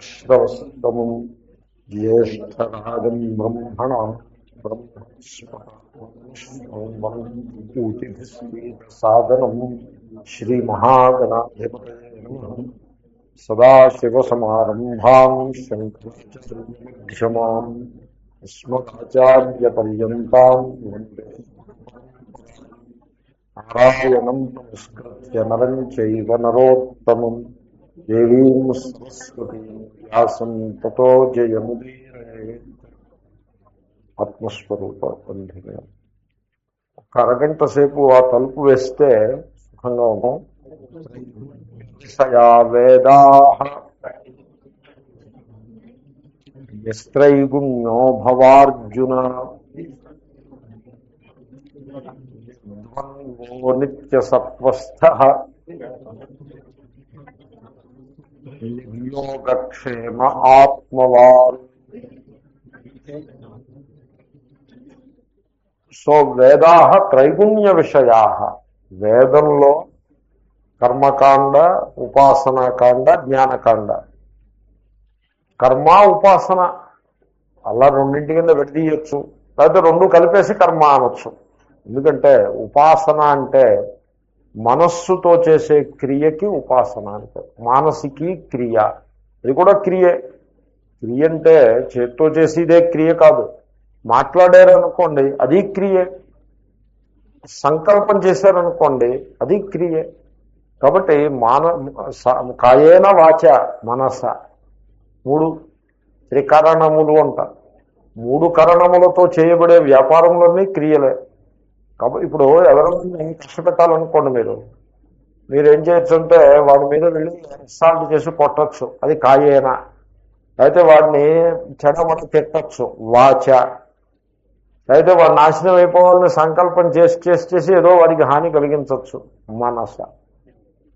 శ్రవస్తమం జ్యేష్ఠరాజం బ్రహ్మణ బ్రహ్మూతిసాదనం శ్రీమహాగణాధిపతయే నమః. సదాశివసమారంభాం శంకరాచార్యమధ్యమాం అస్మదాచార్యపర్యంతాం వందే నారాయణం నమస్కృత్య నరం చైవ నరోత్తమం దేవీం సరస్వతీం వ్యాసం తతో జయముదీరయేత్. ఆత్మస్వరూప బంధిని ఒక అరగంట సేపు ఆ తలుపు వేస్తే సుఖంగా ఉన్నాం. సయా వేదాః యస్త్రైగుణ్యో భవార్జున ద్వంద్వో నిత్యసత్వస్థః యోగక్షేమ ఆత్మవాన్. సో వేదాః త్రైగుణ్య విషయాః. వేదంలో కర్మకాండ, ఉపాసనాకాండ, జ్ఞానకాండ. కర్మ ఉపాసన అలా రెండింటి కింద విడదీయచ్చు, లేకపోతే రెండు కలిపేసి కర్మ అనొచ్చు. ఎందుకంటే ఉపాసన అంటే మనస్సుతో చేసే క్రియకి ఉపాసన అంటే. మానసికి క్రియ, ఇది కూడా క్రియే. క్రియ అంటే చేత్తో చేసేదే క్రియ కాదు. మాట్లాడారనుకోండి అది క్రియే, సంకల్పం చేశారనుకోండి అది క్రియే. కాబట్టి కాయేన వాచ మనస మూడు త్రికరణములు అంటారు. మూడు కరణములతో చేయబడే వ్యాపారములన్నీ క్రియలే. కాబట్టి ఇప్పుడు ఎవరైనా కష్టపెట్టాలనుకోండి, మీరేం చేయొచ్చు అంటే వాడి మీద వెళ్ళి ఇన్స్టాల్ట్ చేసి కొట్టచ్చు, అది కాయేనా. అయితే వాడిని చెడమట తిట్టచ్చు, వాచ. అయితే వాడు నాశనం అయిపోవాలని సంకల్పం చేసి ఏదో వాడికి హాని కలిగించవచ్చు, మనస.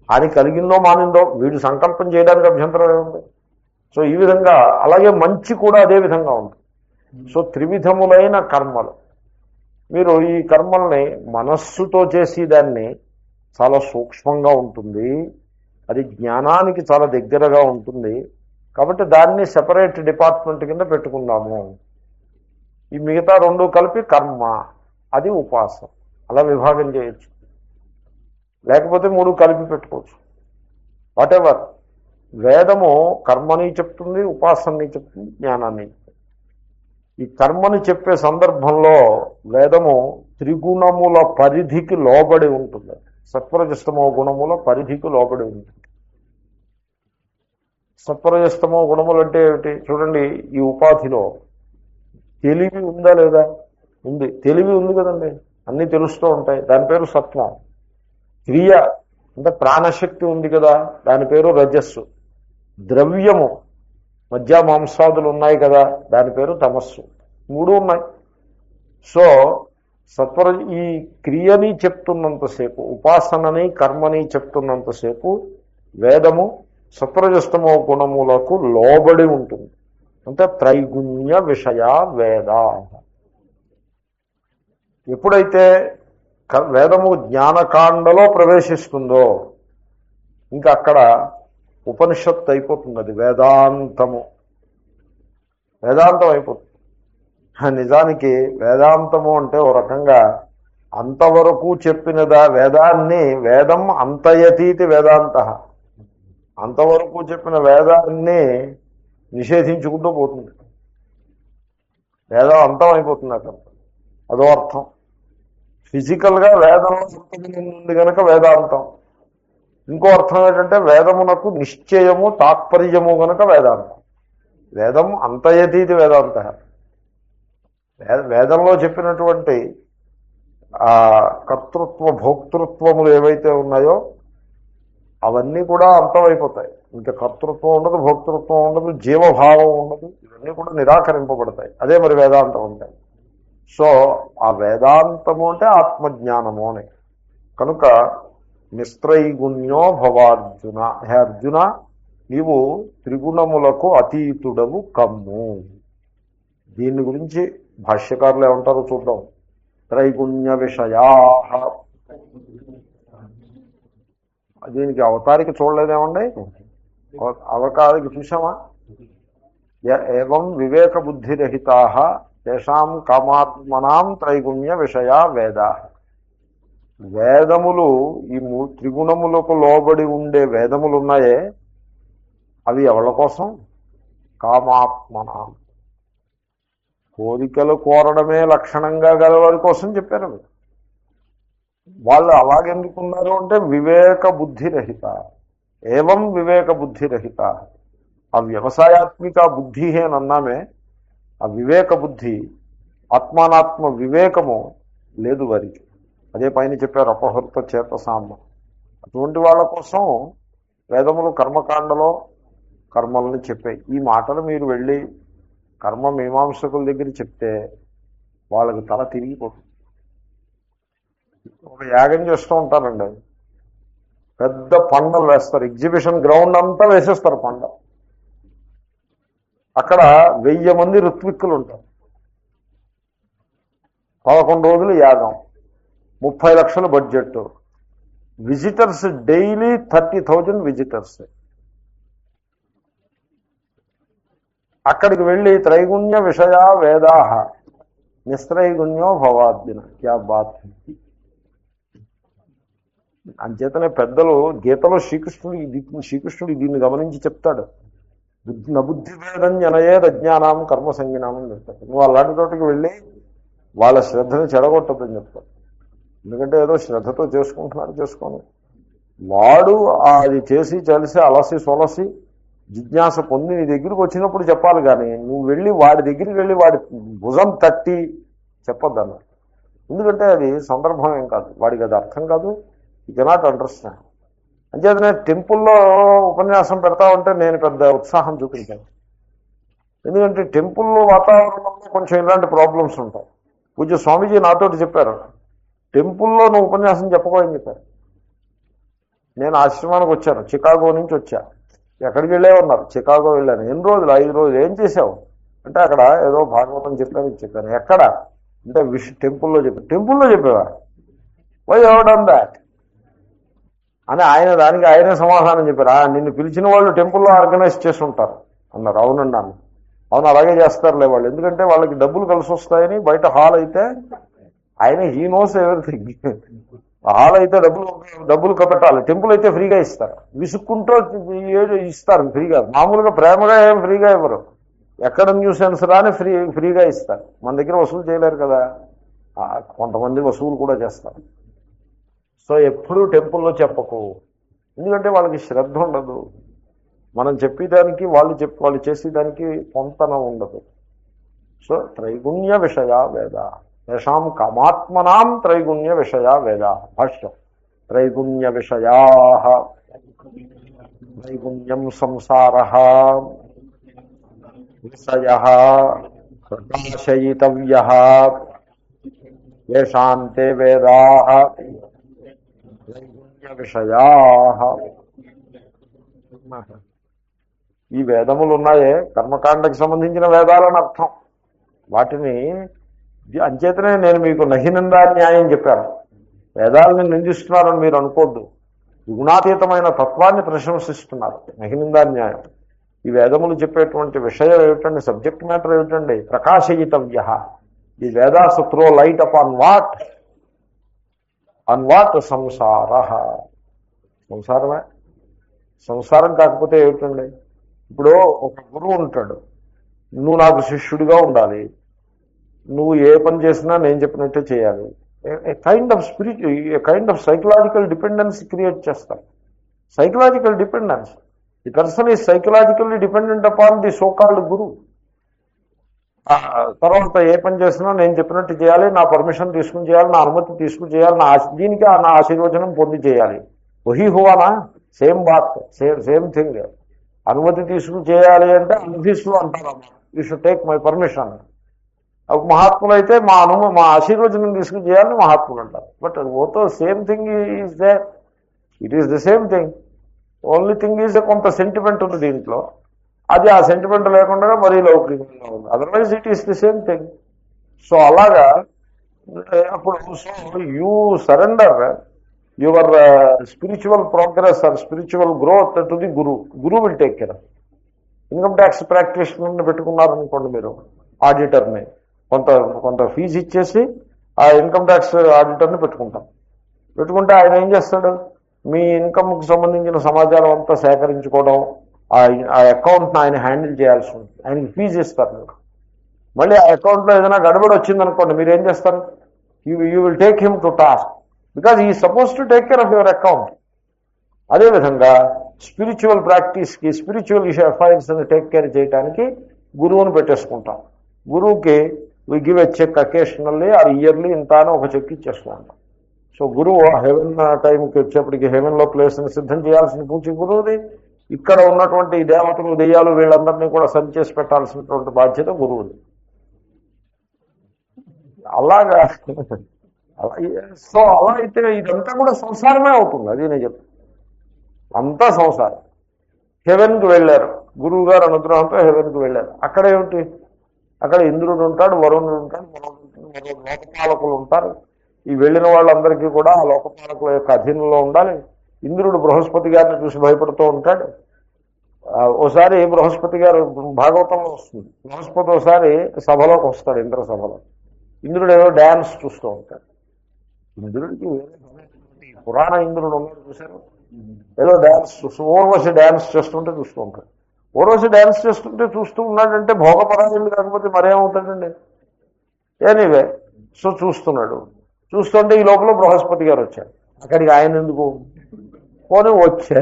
హాని కలిగిందో మానిందో వీడు సంకల్పం చేయడానికి అభ్యంతరం ఏముంది. సో ఈ విధంగా అలాగే మంచి కూడా అదే విధంగా ఉంటుంది. సో త్రివిధములైన కర్మలు. మీరు ఈ కర్మల్ని మనస్సుతో చేసి దాన్ని చాలా సూక్ష్మంగా ఉంటుంది, అది జ్ఞానానికి చాలా దగ్గరగా ఉంటుంది. కాబట్టి దాన్ని సెపరేట్ డిపార్ట్మెంట్ కింద పెట్టుకుందాము. ఈ మిగతా రెండు కలిపి కర్మ, అది ఉపాసన. అలా విభాగం చేయొచ్చు, లేకపోతే మూడు కలిపి పెట్టుకోవచ్చు. వాటెవర్. వేదము కర్మని చెప్తుంది, ఉపాసనని చెప్తుంది, జ్ఞానాన్ని చెప్తుంది. ఈ కర్మని చెప్పే సందర్భంలో వేదము త్రిగుణముల పరిధికి లోబడి ఉంటుంది. సత్వరజస్తమో గుణముల పరిధికి లోబడి ఉంటుంది. సత్వరజస్తమో గుణములు అంటే ఏమిటి చూడండి. ఈ ఉపాధిలో తెలివి ఉందా లేదా? ఉంది. తెలివి ఉంది కదండి, అన్నీ తెలుస్తూ ఉంటాయి, దాని పేరు సత్వం. క్రియ అంటే ప్రాణశక్తి ఉంది కదా, దాని పేరు రజస్సు. ద్రవ్యము మధ్య మాంసాదులు ఉన్నాయి కదా, దాని పేరు తమస్సు. మూడు ఉన్నాయి. సో ఈ క్రియని చెప్తున్నంతసేపు, ఉపాసనని కర్మని చెప్తున్నంతసేపు వేదము సత్వరజస్తమో గుణములకు లోబడి ఉంటుంది. అంటే త్రైగుణ్య విషయ వేద. ఎప్పుడైతే వేదము జ్ఞానకాండలో ప్రవేశిస్తుందో ఇంకా అక్కడ ఉపనిషత్తు అయిపోతుంది. అది వేదాంతము, వేదాంతం అయిపోతుంది. నిజానికి వేదాంతము అంటే ఓ రకంగా అంతవరకు చెప్పినదా వేదాన్ని, వేదం అంతయతీతి వేదాంత, అంతవరకు చెప్పిన వేదాన్ని నిషేధించుకుంటూ పోతుంది. వేదం అంతం అయిపోతుంది అక్కడ. అదో అర్థం. ఫిజికల్గా వేదంలో ఉంది కనుక వేదాంతం. ఇంకో అర్థం ఏంటంటే వేదమునకు నిశ్చయము తాత్పర్యము కనుక వేదాంతం. వేదం అంతయతీతి వేదాంత. వేదంలో చెప్పినటువంటి ఆ కర్తృత్వ భోక్తృత్వములు ఏవైతే ఉన్నాయో అవన్నీ కూడా అంతమైపోతాయి. ఇంకా కర్తృత్వం ఉండదు, భోక్తృత్వం ఉండదు, జీవభావం ఉండదు. ఇవన్నీ కూడా నిరాకరింపబడతాయి. అదే మరి వేదాంతం అంటే. సో ఆ వేదాంతము అంటే ఆత్మజ్ఞానము అని. కనుక నిస్త్రైగుణ్యో భవార్జున, హే అర్జున నీవు త్రిగుణములకు అతీతుడవు కమ్ము. దీని గురించి భాష్యకారులు ఏమంటారో చూద్దాం. త్రైగుణ్య విషయా, దీనికి అవతారిక చూడలేదేమండి. అవకాశం చూసామా? ఏవం వివేక బుద్ధిరహితా తేషాం కామాత్మనాం త్రైగుణ్య విషయా వేదా. వేదములు ఈ త్రిగుణములకు లోబడి ఉండే వేదములు ఉన్నాయే, అవి ఎవరి కోసం? కామాత్మనాం, కోరికలు కోరడమే లక్షణంగా గలవారి కోసం చెప్పారు. వాళ్ళు అలాగెందుకున్నారు అంటే వివేక బుద్ధిరహిత. ఏవం వివేక బుద్ధిరహిత. ఆ వ్యవసాయాత్మిక బుద్ధి అని అన్నామే, ఆ వివేక బుద్ధి, ఆత్మానాత్మ వివేకము లేదు వారికి. అదే పైన చెప్పారు అపహృత చేతసామ. అటువంటి వాళ్ళ కోసం వేదములు కర్మకాండలో కర్మల్ని చెప్పాయి. ఈ మాటలు మీరు వెళ్ళి కర్మ మీమాంసకుల దగ్గర చెప్తే వాళ్ళకి తల తిరిగిపోతుంది. ఒక యాగం చేస్తూ ఉంటారండి, పెద్ద పండలు వేస్తారు, ఎగ్జిబిషన్ గ్రౌండ్ అంతా వేసేస్తారు పండ. అక్కడ 1000 మంది ఋత్విక్కులు ఉంటారు. 11 రోజులు యాగం, 30 లక్షల బడ్జెట్, విజిటర్స్ డైలీ 30,000 విజిటర్స్. అక్కడికి వెళ్ళి త్రైగుణ్య విషయా వేదాహ నిస్త్రైగుణ్యో భవాద్దిన క్యా బాత్. అంచేతనే పెద్దలు గీతలో శ్రీకృష్ణుడు దీన్ని గమనించి చెప్తాడు. నబుద్ధి భేదం జనయేద్ అజ్ఞానం కర్మ సంజ్ఞానం చెప్తాడు. నువ్వు అలాంటి చోటికి వెళ్ళి వాళ్ళ శ్రద్ధను చెడగొట్టద్దని చెప్తాడు. ఎందుకంటే ఏదో శ్రద్ధతో చేసుకుంటున్నారు, చేసుకోండి. వాడు అది చేసి చలిసి అలసి సొలసి జిజ్ఞాస పొంది నీ దగ్గరికి వచ్చినప్పుడు చెప్పాలి, కానీ నువ్వు వెళ్ళి వాడి దగ్గరికి వెళ్ళి వాడి భుజం తట్టి చెప్పొద్దన్న. ఎందుకంటే అది సందర్భం ఏం కాదు, వాడికి అది అర్థం కాదు. You cannot understand. అంచేతనే టెంపుల్లో ఉపన్యాసం పెడతా ఉంటే నేను పెద్ద ఉత్సాహం చూపించాను. ఎందుకంటే టెంపుల్లో వాతావరణంలో కొంచెం ఇలాంటి ప్రాబ్లమ్స్ ఉంటాయి. పూజ్య స్వామీజీ నాతోటి చెప్పారు, టెంపుల్లో నువ్వు ఉపన్యాసం చెప్పబోయని చెప్పారు. నేను ఆశ్రమానికి వచ్చాను, చికాగో నుంచి వచ్చా. ఎక్కడికి వెళ్ళే ఉన్నారు? చికాగో వెళ్ళాను. ఎన్ని రోజులు? 5 రోజులు. ఏం చేసావు అంటే అక్కడ ఏదో భాగవతం చెప్పాను. ఎక్కడ అంటే టెంపుల్లో చెప్పాను. టెంపుల్లో చెప్పావా? వై ఎవర్ డన్ దాట్ అని దానికి ఆయనే సమాధానం చెప్పారు. నిన్ను పిలిచిన వాళ్ళు టెంపుల్లో ఆర్గనైజ్ చేసి ఉంటారు అన్నారు. అవునండి అన్న. అవును, అలాగే చేస్తారులే వాళ్ళు, ఎందుకంటే వాళ్ళకి డబ్బులు కలిసి వస్తాయని. బయట హాల్ అయితే ఆయన హీ నోస్ ఎవరిథింగ్. హాల్ అయితే డబ్బులు కట్టాలి, టెంపుల్ అయితే ఫ్రీగా ఇస్తారు. విసుక్కుంటూ ఇస్తారు ఫ్రీగా. మామూలుగా ప్రేమగా ఏం ఫ్రీగా ఇవ్వరు. ఎక్కడ న్యూసెన్స్ రాని ఫ్రీగా ఇస్తారు. మన దగ్గర వసూలు చేయలేరు కదా, కొంతమంది వసూలు కూడా చేస్తారు. సో ఎప్పుడూ టెంపుల్లో చెప్పకు, ఎందుకంటే వాళ్ళకి శ్రద్ధ ఉండదు. మనం చెప్పేదానికి వాళ్ళు చేసేదానికి పొంతన ఉండదు. సో త్రైగుణ్య విషయా వేద తేషాం కామాత్మనాం త్రైగుణ్య విషయా వేద. భాష్యం త్రైగుణ్య విషయా త్రైగుణ్యం సంసార విషయ ప్రకాశయితవ్య ఏషాంతే వేదా త్రైగుణ్య విషయా. ఈ వేదములు ఉన్నాయే కర్మకాండకి సంబంధించిన వేదాలని అర్థం. వాటిని అంచేతనే నేను మీకు నహినందా న్యాయం చెప్పాను. వేదాలను నిందిస్తున్నారని మీరు అనుకోద్దు, గుణాతీతమైన తత్వాన్ని ప్రశంసిస్తున్నారు. నహినందా న్యాయం. ఈ వేదములు చెప్పేటువంటి విషయం ఏమిటండి? సబ్జెక్ట్ మ్యాటర్ ఏమిటండి? ప్రకాశయితవ్య. ఈ Vedas throw light up on what సంసార. సంసారమే. సంసారం కాకపోతే ఏమిటండి? ఇప్పుడు ఒక గురువు ఉంటాడు, నువ్వు నాకు శిష్యుడిగా ఉండాలి, నువ్వు ఏ పని చేసినా నేను చెప్పినట్టే చేయాలి. Kind of psychological dependence create చేస్తారు. Psychological dependence. The person is psychologically dependent upon the so called guru. తర్వాత ఏ పని చేసినా నేను చెప్పినట్టు చేయాలి, నా పర్మిషన్ తీసుకుని చేయాలి, నా అనుమతి తీసుకుని చేయాలి, దీనికి నా ఆశీర్వచనం పొంది చేయాలి. వహీ హువానా సేమ్ బాత్, సేమ్ థింగ్. అనుమతి తీసుకుని చేయాలి అంటే ఆఫీస్లో అంటారు, you should take my permission. మహాత్ములు అయితే మా ఆశీర్వచనం తీసుకుని చేయాలని మహాత్ములు అంటారు. But both same thing is there. It is the same thing. Only thing is కొంత సెంటిమెంట్ ఉంది దీంట్లో. అది ఆ సెంటిమెంట్ లేకుండా మరీ లౌకికంగా ఉంది. Otherwise it is the same thing. So అలాగా అప్పుడు you surrender your spiritual progress or spiritual growth to the guru will take care. Income tax ప్రాక్టీషనర్ని పెట్టుకున్నారనుకోండి మీరు, ఆడిటర్ని, కొంత కొంత ఫీజు ఇచ్చేసి ఆ ఇన్కమ్ ట్యాక్స్ ఆడిటర్ని పెట్టుకుంటే ఆయన ఏం చేస్తాడు, మీ ఇన్కమ్కి సంబంధించిన సమాచారం అంతా సేకరించుకోవడం, ఆ అకౌంట్ని ఆయన హ్యాండిల్ చేయాల్సి ఉంటుంది. ఆయనకి ఫీజు ఇస్తారు మీరు. మళ్ళీ ఆ అకౌంట్లో ఏదైనా గడబడి వచ్చిందనుకోండి, మీరు ఏం చేస్తారు, you will take him to task because he suppose to take care of your account. అదేవిధంగా స్పిరిచువల్ ప్రాక్టీస్కి, స్పిరిచువల్ అఫైర్స్ని టేక్ కేర్ చేయడానికి గురువుని పెట్టేసుకుంటాం. గురువుకి we give a cheque occasionally or yearly ఇంత అని ఒక చెక్ ఇచ్చేసుకుంటాం. సో గురువు హెవెన్ టైంకి వచ్చేప్పటికి హెవెన్లో ప్లేస్ని సిద్ధం చేయాల్సిన పూచి గురువుది. ఇక్కడ ఉన్నటువంటి దేవతలు, దెయ్యాలు వీళ్ళందరినీ కూడా సరి చేసి పెట్టాల్సినటువంటి బాధ్యత గురువుది. అలాగా సో అలా అయితే ఇదంతా కూడా సంసారమే అవుతుంది. అది నేను చెప్తాను, అంతా సంసారం. హెవెన్కి వెళ్ళారు, గురువు గారు అనుగ్రహంతో హెవెన్కి వెళ్ళారు. అక్కడ ఏమిటి, అక్కడ ఇంద్రుడు ఉంటాడు, వరుణుడు ఉంటాడు, మరో లోకపాలకులు ఉంటారు. ఈ వెళ్ళిన వాళ్ళందరికీ కూడా ఆ లోకపాలకుల యొక్క అధీనంలో ఉండాలి. ఇంద్రుడు బృహస్పతి గారిని చూసి భయపడుతూ ఉంటాడు. ఓసారి బృహస్పతి గారు భాగవతంలో వస్తుంది, బృహస్పతి ఒకసారి సభలోకి వస్తాడు, ఇంద్ర సభలో. ఇంద్రుడు ఏదో డ్యాన్స్ చూస్తూ ఉంటాడు. ఇంద్రుడికి పురాణ ఇంద్రుడు ఉన్నాడు చూశారు, ఏదో డ్యాన్స్ చూస్తూ, ఊర్వశి డ్యాన్స్ చేస్తుంటే చూస్తూ ఉంటాడు. ఊర్వశి డ్యాన్స్ చేస్తుంటే చూస్తూ ఉన్నాడంటే భోగపరాయణుడు కాకపోతే మరేమవుతాడండి. ఎనీవే, సో చూస్తుంటే ఈ లోపల బృహస్పతి గారు వచ్చారు. అక్కడికి ఆయన ఎందుకు పోనీ వస్తే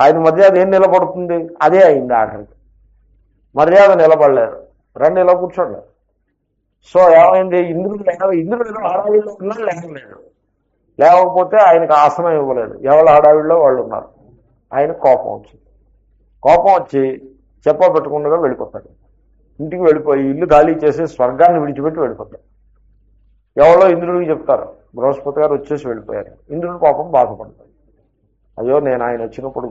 ఆయన మర్యాద ఏం నిలబడుతుంది, అదే అయింది. ఆఖరికి మర్యాద నిలబడలేరు, రండి ఇలా కూర్చోండి. సో ఏమైంది, ఇంద్రుడు ఏదో హడావిడిలో ఉన్నా లేవలేడు. లేవకపోతే ఆయనకు ఆసనం ఇవ్వలేదు. ఎవరి హడావిడిలో వాళ్ళు ఉన్నారు. ఆయన కోపం వచ్చి చెప్పబెట్టకుండా వెళ్ళిపోతాడు. ఇంటికి వెళ్ళిపోయి ఇల్లు ఖాళీ చేసి స్వర్గాన్ని విడిచిపెట్టి వెళ్ళిపోతాడు. ఎవరో ఇంద్రుడికి చెప్తారు, బృహస్పతి గారు వచ్చేసి వెళ్ళిపోయారు. ఇంద్రుడి కోపం బాధపడతాడు. అయ్యో, నేను ఆయన వచ్చినప్పుడు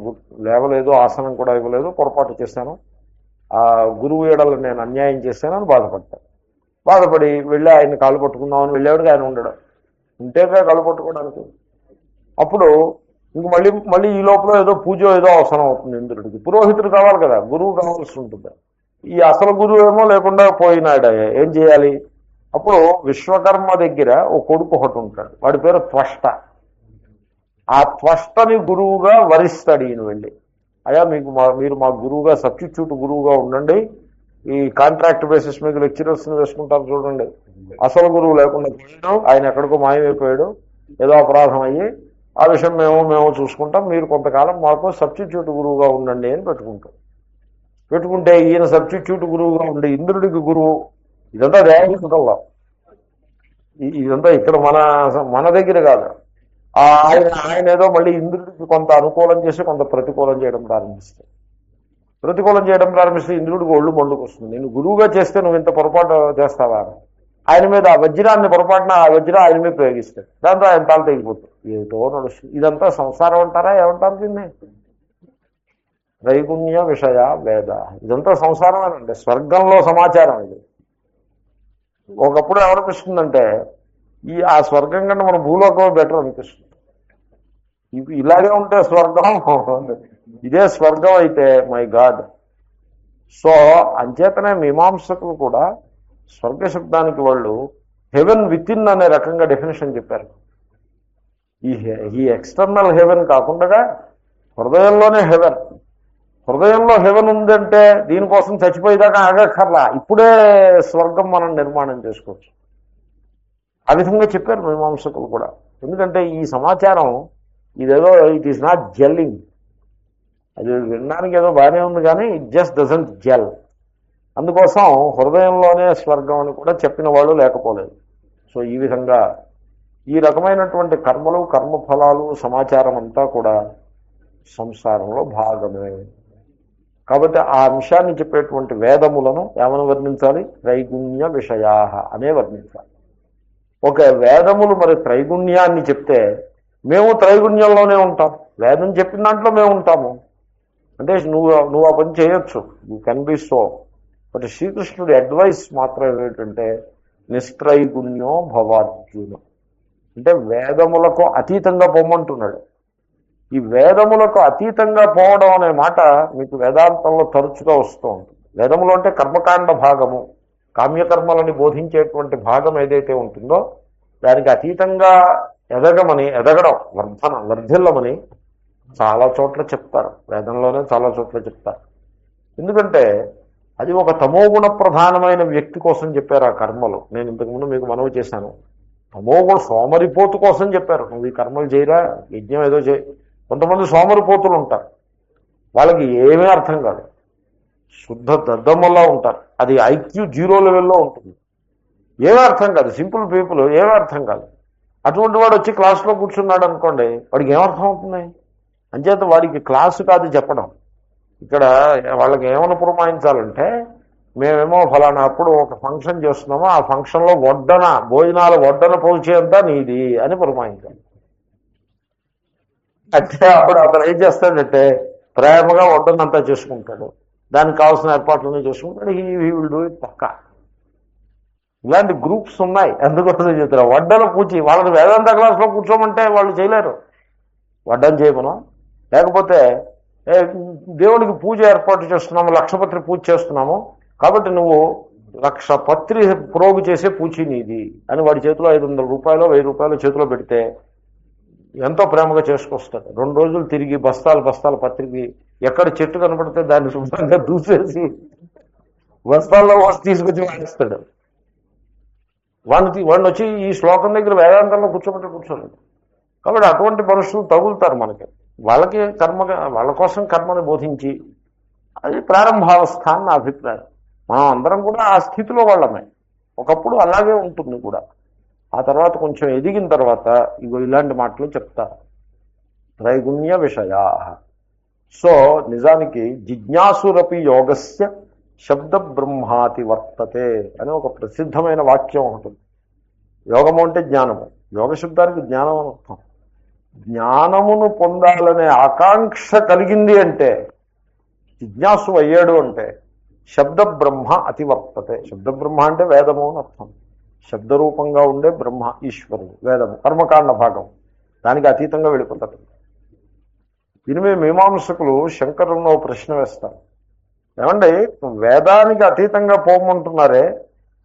లేవలేదు, ఆసనం కూడా ఇవ్వలేదు, పొరపాటు చేశాను, ఆ గురువు ఏడలు నేను అన్యాయం చేశానని బాధపడి వెళ్ళి ఆయన కాళ్ళు పట్టుకుందామని వెళ్ళేవాడికి ఆయన ఉండడం, ఉంటేగా కాళ్ళు పట్టుకోవడానికి. అప్పుడు ఇంక మళ్ళీ ఈ లోపల ఏదో పూజ ఏదో అవసరం అవుతుంది ఇంద్రుడికి. పురోహితుడు కావాలి కదా, గురువు కావాల్సి ఉంటుంది. ఈ అసలు గురువు ఏమో లేకుండా పోయినాడు, ఏం చేయాలి? అప్పుడు విశ్వకర్మ దగ్గర ఓ కొడుకు ఒకటి ఉంటాడు, వాడి పేరు త్వష్ట. ఆ త్వష్టని గురువుగా వరిస్తాడు ఈయన వెళ్ళి. అయ్యా, మీరు మా గురువుగా, సబ్స్టిట్యూట్ గురువుగా ఉండండి, ఈ కాంట్రాక్ట్ బేసిస్ మీద లెక్చరర్స్ని వేసుకుంటారు చూడండి. అసలు గురువు లేకుండా పోయాడు, ఆయన ఎక్కడికో మాయమైపోయాడు, ఏదో అపరాధం అయ్యి, ఆ విషయం మేము చూసుకుంటాం, మీరు కొంతకాలం మాకు సబ్స్టిట్యూట్ గురువుగా ఉండండి అని పెట్టుకుంటే ఈయన సబ్స్టిట్యూట్ గురువుగా ఉండే ఇంద్రుడికి గురువు. ఇదంతా దేవతల్లో, ఇదంతా ఇక్కడ మన దగ్గర కాదు. ఆయన ఏదో మళ్ళీ ఇంద్రుడికి కొంత అనుకూలం చేసి కొంత ప్రతికూలం చేయడం ప్రారంభిస్తే ఇంద్రుడికి ఒళ్ళు మండుకు వస్తుంది. నేను గురువుగా చేస్తే నువ్వు ఇంత పొరపాటు చేస్తావా? ఆయన మీద ఆ వజ్రాన్ని పొరపాటున ఆ వజ్రం ఆయన మీద ప్రయోగిస్తాడు, దాంతో ఆయన తాళ్ళు తెగిపోతుంది. ఏటో నడుస్తుంది. ఇదంతా సంసారం అంటారా, ఏమంటారు దీన్ని? త్రైగుణ్య విషయ వేద, ఇదంతా సంసారమేనండి. స్వర్గంలో సమాచారం ఇది. ఒకప్పుడు ఏమనిపిస్తుందంటే, ఆ స్వర్గం కంటే మన భూలోకం బెటర్ అనిపిస్తుంది. ఇలాగే ఉంటే స్వర్గం, ఇదే స్వర్గం అయితే మై గాడ్. సో అంచేతనే మీమాంసకులు కూడా స్వర్గ శబ్దానికి వాళ్ళు హెవెన్ విత్ ఇన్ అనే రకంగా డెఫినేషన్ చెప్పారు. ఈ ఎక్స్టర్నల్ హెవెన్ కాకుండా హృదయంలోనే హెవెన్. హృదయంలో హెవెన్ ఉందంటే దీనికోసం చచ్చిపోయేదాకా ఆగక్కర్లా, ఇప్పుడే స్వర్గం మనం నిర్మాణం చేసుకోవచ్చు. ఆ విధంగా చెప్పారు మీమాంసకులు కూడా. ఎందుకంటే ఈ సమాచారం ఇదేదో ఇట్ ఈస్ నాట్ జెల్లింగ్. అది వినడానికి ఏదో బాగానే ఉంది కానీ ఇట్ జస్ట్ డజంట్ జెల్. అందుకోసం హృదయంలోనే స్వర్గం అని కూడా చెప్పిన వాళ్ళు లేకపోలేదు. సో ఈ విధంగా ఈ రకమైనటువంటి కర్మలు, కర్మఫలాలు, సమాచారం అంతా కూడా సంసారంలో భాగమే. కాబట్టి ఆ అంశాన్ని చెప్పేటువంటి వేదములను ఏమని వర్ణించాలి? త్రైగుణ్య విషయా అనే వర్ణించాలి. ఓకే, వేదములు మరి త్రైగుణ్యాన్ని చెప్తే మేము త్రైగుణ్యంలోనే ఉంటాం, వేదం చెప్పిన దాంట్లో మేము ఉంటాము అంటే నువ్వు ఆ పని చేయొచ్చు, you can be so. But శ్రీకృష్ణుడి అడ్వైస్ మాత్రం ఏమిటంటే నిస్త్రైగుణ్యో భవార్జున. అంటే వేదములకు అతీతంగా పొమ్మంటున్నాడు. ఈ వేదములకు అతీతంగా పోవడం అనే మాట మీకు వేదాంతంలో తరచుగా వస్తూ ఉంటుంది. వేదములు అంటే కర్మకాండ భాగము, కామ్యకర్మలని బోధించేటువంటి భాగం ఏదైతే ఉంటుందో దానికి అతీతంగా ఎదగడం, వర్ధిల్లమని చాలా చోట్ల చెప్తారు. వేదంలోనే చాలా చోట్ల చెప్తారు. ఎందుకంటే అది ఒక తమోగుణ ప్రధానమైన వ్యక్తి కోసం చెప్పారు ఆ కర్మలు. నేను ఇంతకుముందు మీకు మనవి చేశాను. తమోగుణ సోమరిపోతు కోసం చెప్పారు. నువ్వు ఈ కర్మలు చేయరా, యజ్ఞం ఏదో చేయి. కొంతమంది సోమరిపోతులు ఉంటారు, వాళ్ళకి ఏమీ అర్థం కాదు, శుద్ధ దద్దమ్మల్లా ఉంటారు. అది ఐక్యూ 0 లెవెల్లో ఉంటుంది. ఏమీ అర్థం కాదు. సింపుల్ పీపుల్ ఏమీ అర్థం కాదు. అటువంటి వాడు వచ్చి క్లాస్లో కూర్చున్నాడు అనుకోండి, వాడికి ఏమర్థం అవుతుంది? అంచేత వాడికి క్లాసు కాదు చెప్పడం. ఇక్కడ వాళ్ళకి ఏమైనా పురమాయించాలంటే, మేమేమో ఫలానా అప్పుడు ఒక ఫంక్షన్ చేస్తున్నామో ఆ ఫంక్షన్లో భోజనాల వడ్డన పోల్చేంతా నీది అని పురమాయించాలి. అంటే అప్పుడు అతను ఏం చేస్తాడంటే ప్రేమగా వడ్డనంతా చేసుకుంటాడు, దానికి కావాల్సిన ఏర్పాట్లన్నీ చేసుకుంటాడు. ఈ విల్ డూ ఇట్ పక్కా. ఇలాంటి గ్రూప్స్ ఉన్నాయి. అందుకోసం చెప్తారు వడ్డన పూచి. వాళ్ళని వేదాంత క్లాస్లో కూర్చోమంటే వాళ్ళు చేయలేరు. వడ్డన చేయమను, లేకపోతే దేవుడికి పూజ ఏర్పాటు చేస్తున్నాము, లక్షపత్రి పూజ చేస్తున్నాము కాబట్టి నువ్వు 1,00,000 పత్రి ప్రోగు చేసే పూచి నీది అని వాడి చేతిలో 500 రూపాయలు 1000 రూపాయలు చేతిలో పెడితే ఎంతో ప్రేమగా చేసుకొస్తాడు. 2 రోజులు తిరిగి బస్తాల పత్రికి ఎక్కడ చెట్టు కనపడితే దాన్ని శుభ్రంగా దూసేసి బస్తాల్లో తీసుకొచ్చి వాడిస్తాడు. వాడిని వచ్చి ఈ శ్లోకం దగ్గర వేదాంతంలో కూర్చోలేదు. కాబట్టి అటువంటి మనుషులు తగులుతారు మనకి. వాళ్ళ కోసం కర్మని బోధించి అది ప్రారంభావస్థ అని నా అభిప్రాయం. మనం అందరం కూడా ఆ స్థితిలో వాళ్ళమే. ఒకప్పుడు అలాగే ఉంటుంది కూడా. ఆ తర్వాత కొంచెం ఎదిగిన తర్వాత ఇలాంటి మాటలు చెప్తారు. త్రైగుణ్య విషయా. సో నిజానికి జిజ్ఞాసురపి యోగస్య శబ్ద బ్రహ్మాతి వర్తతే అని ఒక ప్రసిద్ధమైన వాక్యం ఉంటుంది. యోగము అంటే జ్ఞానము. యోగ శబ్దానికి జ్ఞానం అని అర్థం. జ్ఞానమును పొందాలనే ఆకాంక్ష కలిగింది అంటే, జిజ్ఞాసు అయ్యాడు అంటే శబ్ద బ్రహ్మ అతివర్తతే. శబ్ద బ్రహ్మ అంటే వేదము అని అర్థం. శబ్దరూపంగా ఉండే బ్రహ్మ ఈశ్వరుడు, వేదము కర్మకాండ భాగం, దానికి అతీతంగా వెళ్ళిపోతాడు. దీని మీమాంసకులు శంకరుల్లో ప్రశ్న వేస్తారు. ఏమండి, వేదానికి అతీతంగా పోమంటున్నారే,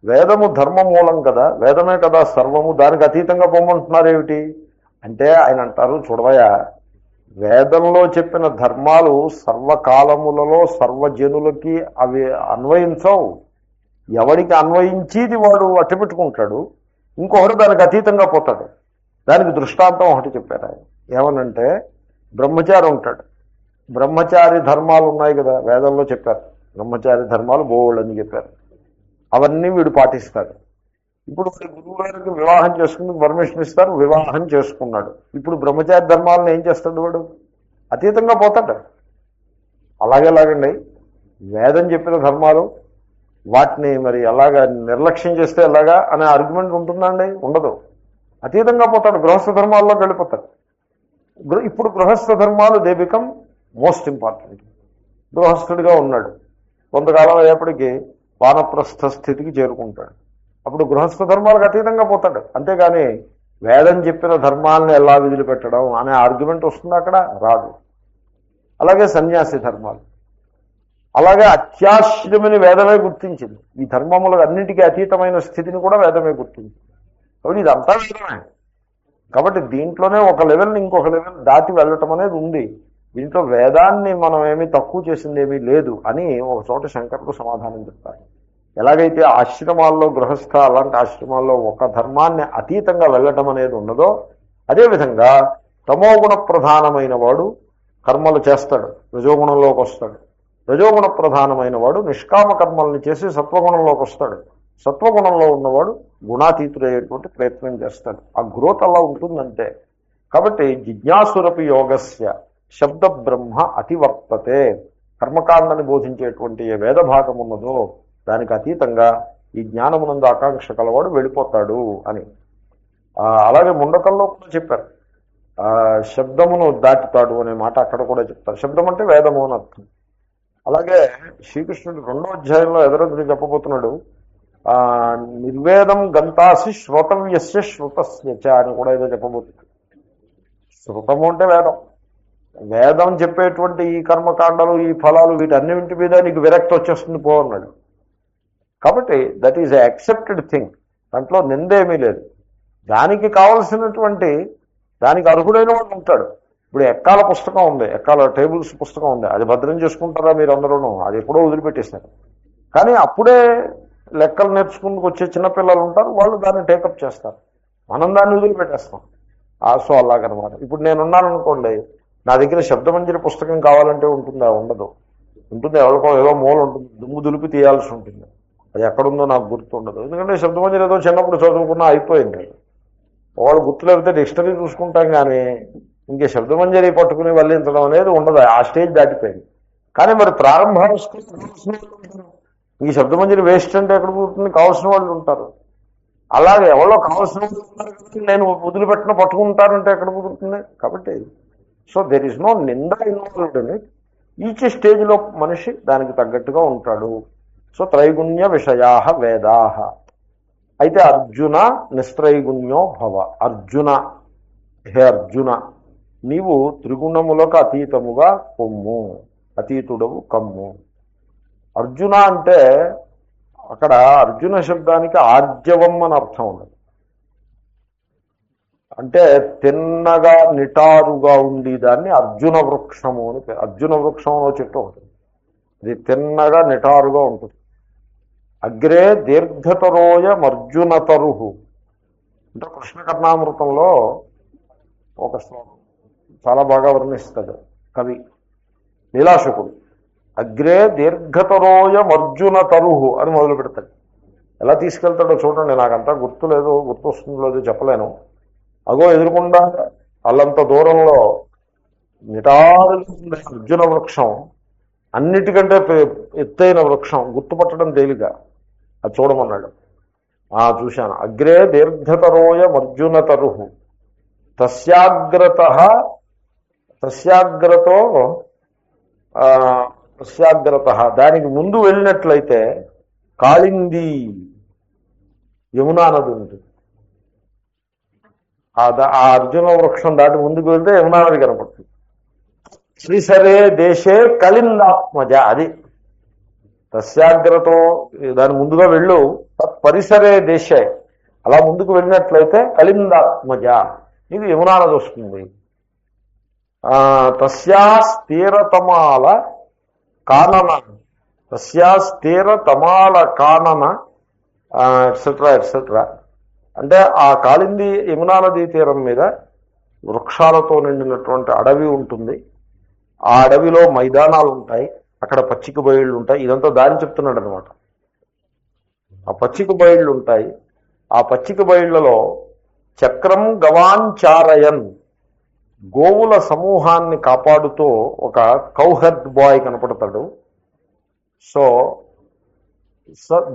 వేదము ధర్మమూలం కదా, వేదమే కదా సర్వము, దానికి అతీతంగా పోమంటున్నారేమిటి అంటే ఆయన అంటారు, చూడవయా, వేదంలో చెప్పిన ధర్మాలు సర్వకాలములలో సర్వజనులకి అవి అన్వయించవు. ఎవడికి అన్వయించేది వాడు అట్టిపెట్టుకుంటాడు, ఇంకొకడు దానికి అతీతంగా పోతాడు. దానికి దృష్టాంతం ఒకటి చెప్పారు ఆయన. ఏమనంటే, బ్రహ్మచారి ఉంటాడు. బ్రహ్మచారి ధర్మాలు ఉన్నాయి కదా, వేదంలో చెప్పారు. బ్రహ్మచారి ధర్మాలు బోళ్ళని చెప్పారు. అవన్నీ వీడు పాటిస్తాడు. ఇప్పుడు గురువు గారికి వివాహం చేసుకుని పర్మిషన్ ఇస్తారు, వివాహం చేసుకున్నాడు. ఇప్పుడు బ్రహ్మచారి ధర్మాలను ఏం చేస్తాడు వాడు? అతీతంగా పోతాడు. అలాగేలాగండి, వేదం చెప్పిన ధర్మాలు వాటిని మరి ఎలాగా నిర్లక్ష్యం చేస్తే ఎలాగా అనే ఆర్గ్యుమెంట్ ఉంటుందండి? ఉండదు. అతీతంగా పోతాడు, గృహస్థ ధర్మాల్లోకి వెళ్ళిపోతాడు. ఇప్పుడు గృహస్థ ధర్మాలు దే బికమ్ మోస్ట్ ఇంపార్టెంట్. గృహస్థుడిగా ఉన్నాడు, కొంతకాలం అయ్యేప్పటికీ వానప్రస్థ స్థితికి చేరుకుంటాడు. అప్పుడు గృహస్థ ధర్మాలకు అతీతంగా పోతాడు. అంతేగాని వేదం చెప్పిన ధర్మాలను ఎలా విదిలిపెట్టడం అనే ఆర్గ్యుమెంట్ వస్తుంది అక్కడ? రాదు. అలాగే సన్యాసి ధర్మాలు, అలాగే అత్యాశ్రమిని వేదమే గుర్తించింది. ఈ ధర్మములకు అన్నిటికీ అతీతమైన స్థితిని కూడా వేదమే గుర్తించింది. కాబట్టి ఇదంతా వేదమే. కాబట్టి దీంట్లోనే ఒక లెవెల్ని ఇంకొక లెవెల్ దాటి వెళ్ళటం అనేది ఉంది. దీంట్లో వేదాన్ని మనం ఏమీ తక్కువ చేసింది ఏమీ లేదు అని ఒక చోట శంకరులు సమాధానం చెప్తారు. ఎలాగైతే ఆశ్రమాల్లో గృహస్థ అలాంటి ఆశ్రమాల్లో ఒక ధర్మాన్ని అతీతంగా వెళ్ళటం అనేది ఉన్నదో, అదేవిధంగా తమోగుణ ప్రధానమైన వాడు కర్మలు చేస్తాడు, రజోగుణంలోకి వస్తాడు. రజోగుణ ప్రధానమైన వాడు నిష్కామ కర్మల్ని చేసి సత్వగుణంలోకి వస్తాడు. సత్వగుణంలో ఉన్నవాడు గుణాతీతుడయ్యేటువంటి ప్రయత్నం చేస్తాడు. ఆ గ్రోత్ అలా ఉంటుందంటే. కాబట్టి జిజ్ఞాసురపి యోగస్య శబ్ద బ్రహ్మ అతివర్తతే. కర్మకాండని బోధించేటువంటి ఏ వేద భాగం ఉన్నదో దానికి అతీతంగా ఈ జ్ఞానమునందు ఆకాంక్ష కలవాడు వెళ్ళిపోతాడు అని. అలాగే ముండకల్లో కూడా చెప్పారు, శబ్దమును దాటుతాడు అనే మాట అక్కడ కూడా చెప్తారు. శబ్దం అంటే వేదము అని అర్థం. అలాగే శ్రీకృష్ణుడు 2వ అధ్యాయంలో ఎదరొద్దు చెప్పబోతున్నాడు. నిర్వేదం గంతాసి శ్రోతవ్యస్య శ్రుతస్య చ అని కూడా ఏదో చెప్పబోతుంది. శృతము అంటే వేదం. వేదం చెప్పేటువంటి ఈ కర్మకాండలు, ఈ ఫలాలు, వీటన్నింటి మీద నీకు విరక్తి వచ్చేస్తుంది పో అన్నాడు. కాబట్టి that is a accepted thing, దాంట్లో నిందేమీ లేదు. దానికి కావలసినటువంటి, దానికి అర్హుడైన వాడు ఉంటాడు. ఇప్పుడు ఎక్కాల పుస్తకం ఉంది, ఎక్కాల టేబుల్స్ పుస్తకం ఉంది, అది భద్రం చేసుకుంటారా మీరు అందరూనూ? అది ఎప్పుడో వదిలిపెట్టేశారు. కానీ అప్పుడే లెక్కలు నేర్చుకుంటూ వచ్చే చిన్నపిల్లలు ఉంటారు, వాళ్ళు దాన్ని టేకప్ చేస్తారు. మనం దాన్ని వదిలిపెట్టేస్తాం. సో అలాగనమాట. ఇప్పుడు నేనున్నాను అనుకోండి, నా దగ్గర శబ్దమంజరి పుస్తకం కావాలంటే ఉంటుందా? ఉండదు. ఉంటుంది, ఎవరికో ఏదో మూల ఉంటుంది, దుమ్ము దులిపి తీయాల్సి ఉంటుంది. అది ఎక్కడుందో నాకు గుర్తుండదు. ఎందుకంటే శబ్దమంజరి ఏదో చిన్నప్పుడు చదువుకున్నా అయిపోయింది. వాళ్ళు గుర్తు లేకపోతే డిక్షనరీ చూసుకుంటాం, కానీ ఇంకే శబ్దమంజరి పట్టుకుని వల్లించడం అనేది ఉండదు. ఆ స్టేజ్ దాటిపోయింది. కానీ మరి ప్రారంభ ఈ శబ్దమంజరి వేస్ట్ అంటే ఎక్కడ పోతుంది? కావాల్సిన వాళ్ళు ఉంటారు. అలాగే ఎవరో కావాల్సిన వాళ్ళు ఉంటారు కాబట్టి నేను వదిలిపెట్టిన పట్టుకుంటారంటే ఎక్కడ కుదురుతుంది? కాబట్టి సో దెర్ ఈజ్ నో నింద ఇన్వాల్వ్డ్ ఇన్ ఇట్. ఈచ్ స్టేజ్లో మనిషి దానికి తగ్గట్టుగా ఉంటాడు. సో త్రైగుణ్య విషయా వేదా. అయితే అర్జున నిస్త్రైగుణ్యో భవ. అర్జున, హే అర్జున, నీవు త్రిగుణములకు అతీతముగా పొమ్ము, అతీతుడవు కమ్ము. అర్జున అంటే అక్కడ అర్జున శబ్దానికి ఆర్జవం అని అర్థం ఉన్నది. అంటే తిన్నగా నిటారుగా ఉండి దాన్ని అర్జున వృక్షము అని. అర్జున వృక్షం అనే చెట్టు ఉంటుంది, ఇది తిన్నగా నిటారుగా ఉంటుంది. అగ్రే దీర్ఘతరోయమర్జునతరుహు అంటే కృష్ణ కర్ణామృతంలో ఒక శ్లోకం చాలా బాగా వర్ణిస్తాడు కవి లీలాశుకుడు. అగ్రే దీర్ఘతరోయమర్జున తరుహు అని మొదలు పెడతాడు. ఎలా తీసుకెళ్తాడో చూడండి, నాకంతా గుర్తులేదు, గుర్తొస్తుందో లేదో చెప్పలేను. అగో ఎదురుకుండా అల్లంత దూరంలో నిటారు అర్జున వృక్షం, అన్నిటికంటే ఎత్తైన వృక్షం, గుర్తుపట్టడం తేలిక. అది చూడమన్నాడు. చూశాను. అగ్రే దీర్ఘతరోయమర్జున తరుహు తస్యాగ్రత దానికి ముందు వెళ్ళినట్లయితే కాళింది యమునా నది ఉంటుంది. ఆ అర్జున వృక్షం దాటి ముందుకు వెళ్తే యమునా నది కనపడుతుంది. శ్రీసరే దేశే కలిందాత్మజ, అది తస్యాగ్రతో దాని ముందుగా వెళ్ళు. తత్పరిసరే దేశే, అలా ముందుకు వెళ్ళినట్లయితే కలిందాత్మజ, నీకు యమునా నది వస్తుంది. తస్యాస్తీరతమాల కానన, తస్యాస్తీరతమాల కానన ఎట్సెట్రా ఎట్సెట్రా. అంటే ఆ కాళింది యమునా నదీ తీరం మీద వృక్షాలతో నిండినటువంటి అడవి ఉంటుంది. ఆ అడవిలో మైదానాలు ఉంటాయి, అక్కడ పచ్చిక బయళ్ళు ఉంటాయి. ఇదంతా దారి చెప్తున్నాడు అనమాట. ఆ పచ్చిక బయళ్ళు ఉంటాయి. ఆ పచ్చిక బయళ్లలో చక్రం గవాంచారయన్, గోవుల సమూహాన్ని కాపాడుతూ ఒక కౌహర్డ్ బాయ్ కనపడతాడు. సో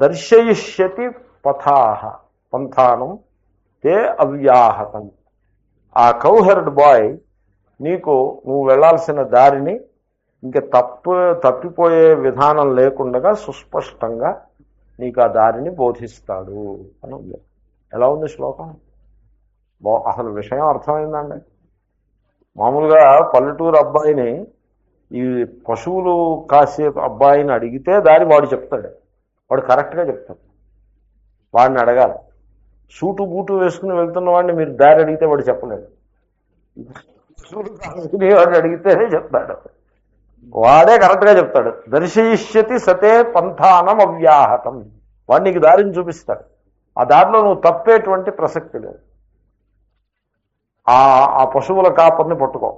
దర్శయిష్యతి పంథానం తే అవ్యాహతం. ఆ కౌహర్డ్ బాయ్ నీకు నువ్వు వెళ్లాల్సిన దారిని ఇంక తప్పిపోయే విధానం లేకుండా సుస్పష్టంగా నీకు ఆ దారిని బోధిస్తాడు అని ఉంది. ఎలా ఉంది శ్లోకం? అసలు విషయం అర్థమైందండి. మామూలుగా పల్లెటూరు అబ్బాయిని, ఈ పశువులు కాసే అబ్బాయిని అడిగితే దారి వాడు చెప్తాడు, వాడు కరెక్ట్గా చెప్తాడు. వాడిని అడగాలి. సూటు బూటు వేసుకుని వెళ్తున్న వాడిని మీరు దారి అడిగితే వాడు చెప్పలేడు. వాడిని అడిగితేనే చెప్తాడు, వాడే కరెక్ట్గా చెప్తాడు. దర్శయిష్యతి సతే పంథానం అవ్యాహతం, వాడు నీకు దారిని చూపిస్తాడు. ఆ దారిలో నువ్వు తప్పేటువంటి ప్రసక్తి లేదు. ఆ పశువుల కాపరిని పట్టుకో.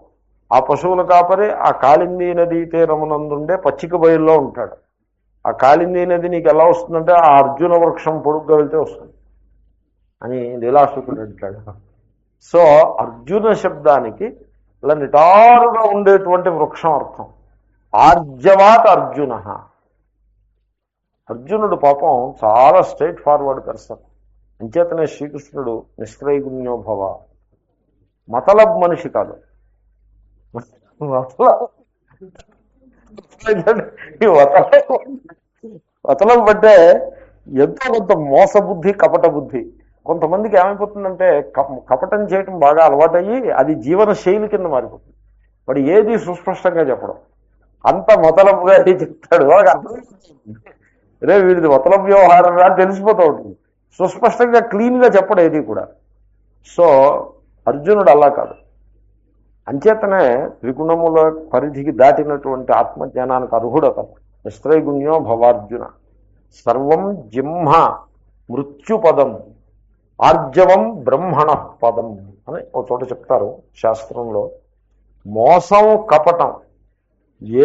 ఆ పశువుల కాపరి ఆ కాళిందీ నదీ తీరమునందుండే పచ్చిక బయల్లో ఉంటాడు. ఆ కాళిందీ నది నీకు ఎలా వస్తుందంటే ఆ అర్జున వృక్షం పొడుగ్గా వెళ్తే వస్తుంది అని లీలాశుకుడు అంటాడు. సో అర్జున శబ్దానికి ఇలా నిటారుగా ఉండేటువంటి వృక్షం అర్థం. ఆర్జవాత్ అర్జున. అర్జునుడు పాపం చాలా స్ట్రైట్ ఫార్వర్డ్ పర్సన్. అంచేతనే శ్రీకృష్ణుడు నిస్త్రైగుణ్యో భవ, మతలబ్ మనిషి కాదు. మతలబ్ అంటే ఎంతో కొంత మోసబుద్ధి, కపట బుద్ధి. కొంతమందికి ఏమైపోతుందంటే కపటం చేయటం బాగా అలవాటయ్యి అది జీవన శైలి కింద మారిపోతుంది. వాడు ఏది సుస్పష్టంగా చెప్పడం, అంత మొదలముగా చెప్తాడు. వాళ్ళకి అర్థమైపోతుంది, రే వీడిది మొదలం వ్యవహారం అని తెలిసిపోతూ ఉంటుంది. సుస్పష్టంగా క్లీన్గా చెప్పడం ఏది కూడా. సో అర్జునుడు అలా కాదు. అంచేతనే త్రిగుణముల పరిధికి దాటినటువంటి ఆత్మజ్ఞానానికి అర్హుడతను. నిస్త్రైగుణ్యో భవార్జున సర్వం జింహ మృత్యుపదం ఆర్జవం బ్రహ్మణ పదం అని ఒక చోట చెప్తారు శాస్త్రంలో. మోసం, కపటం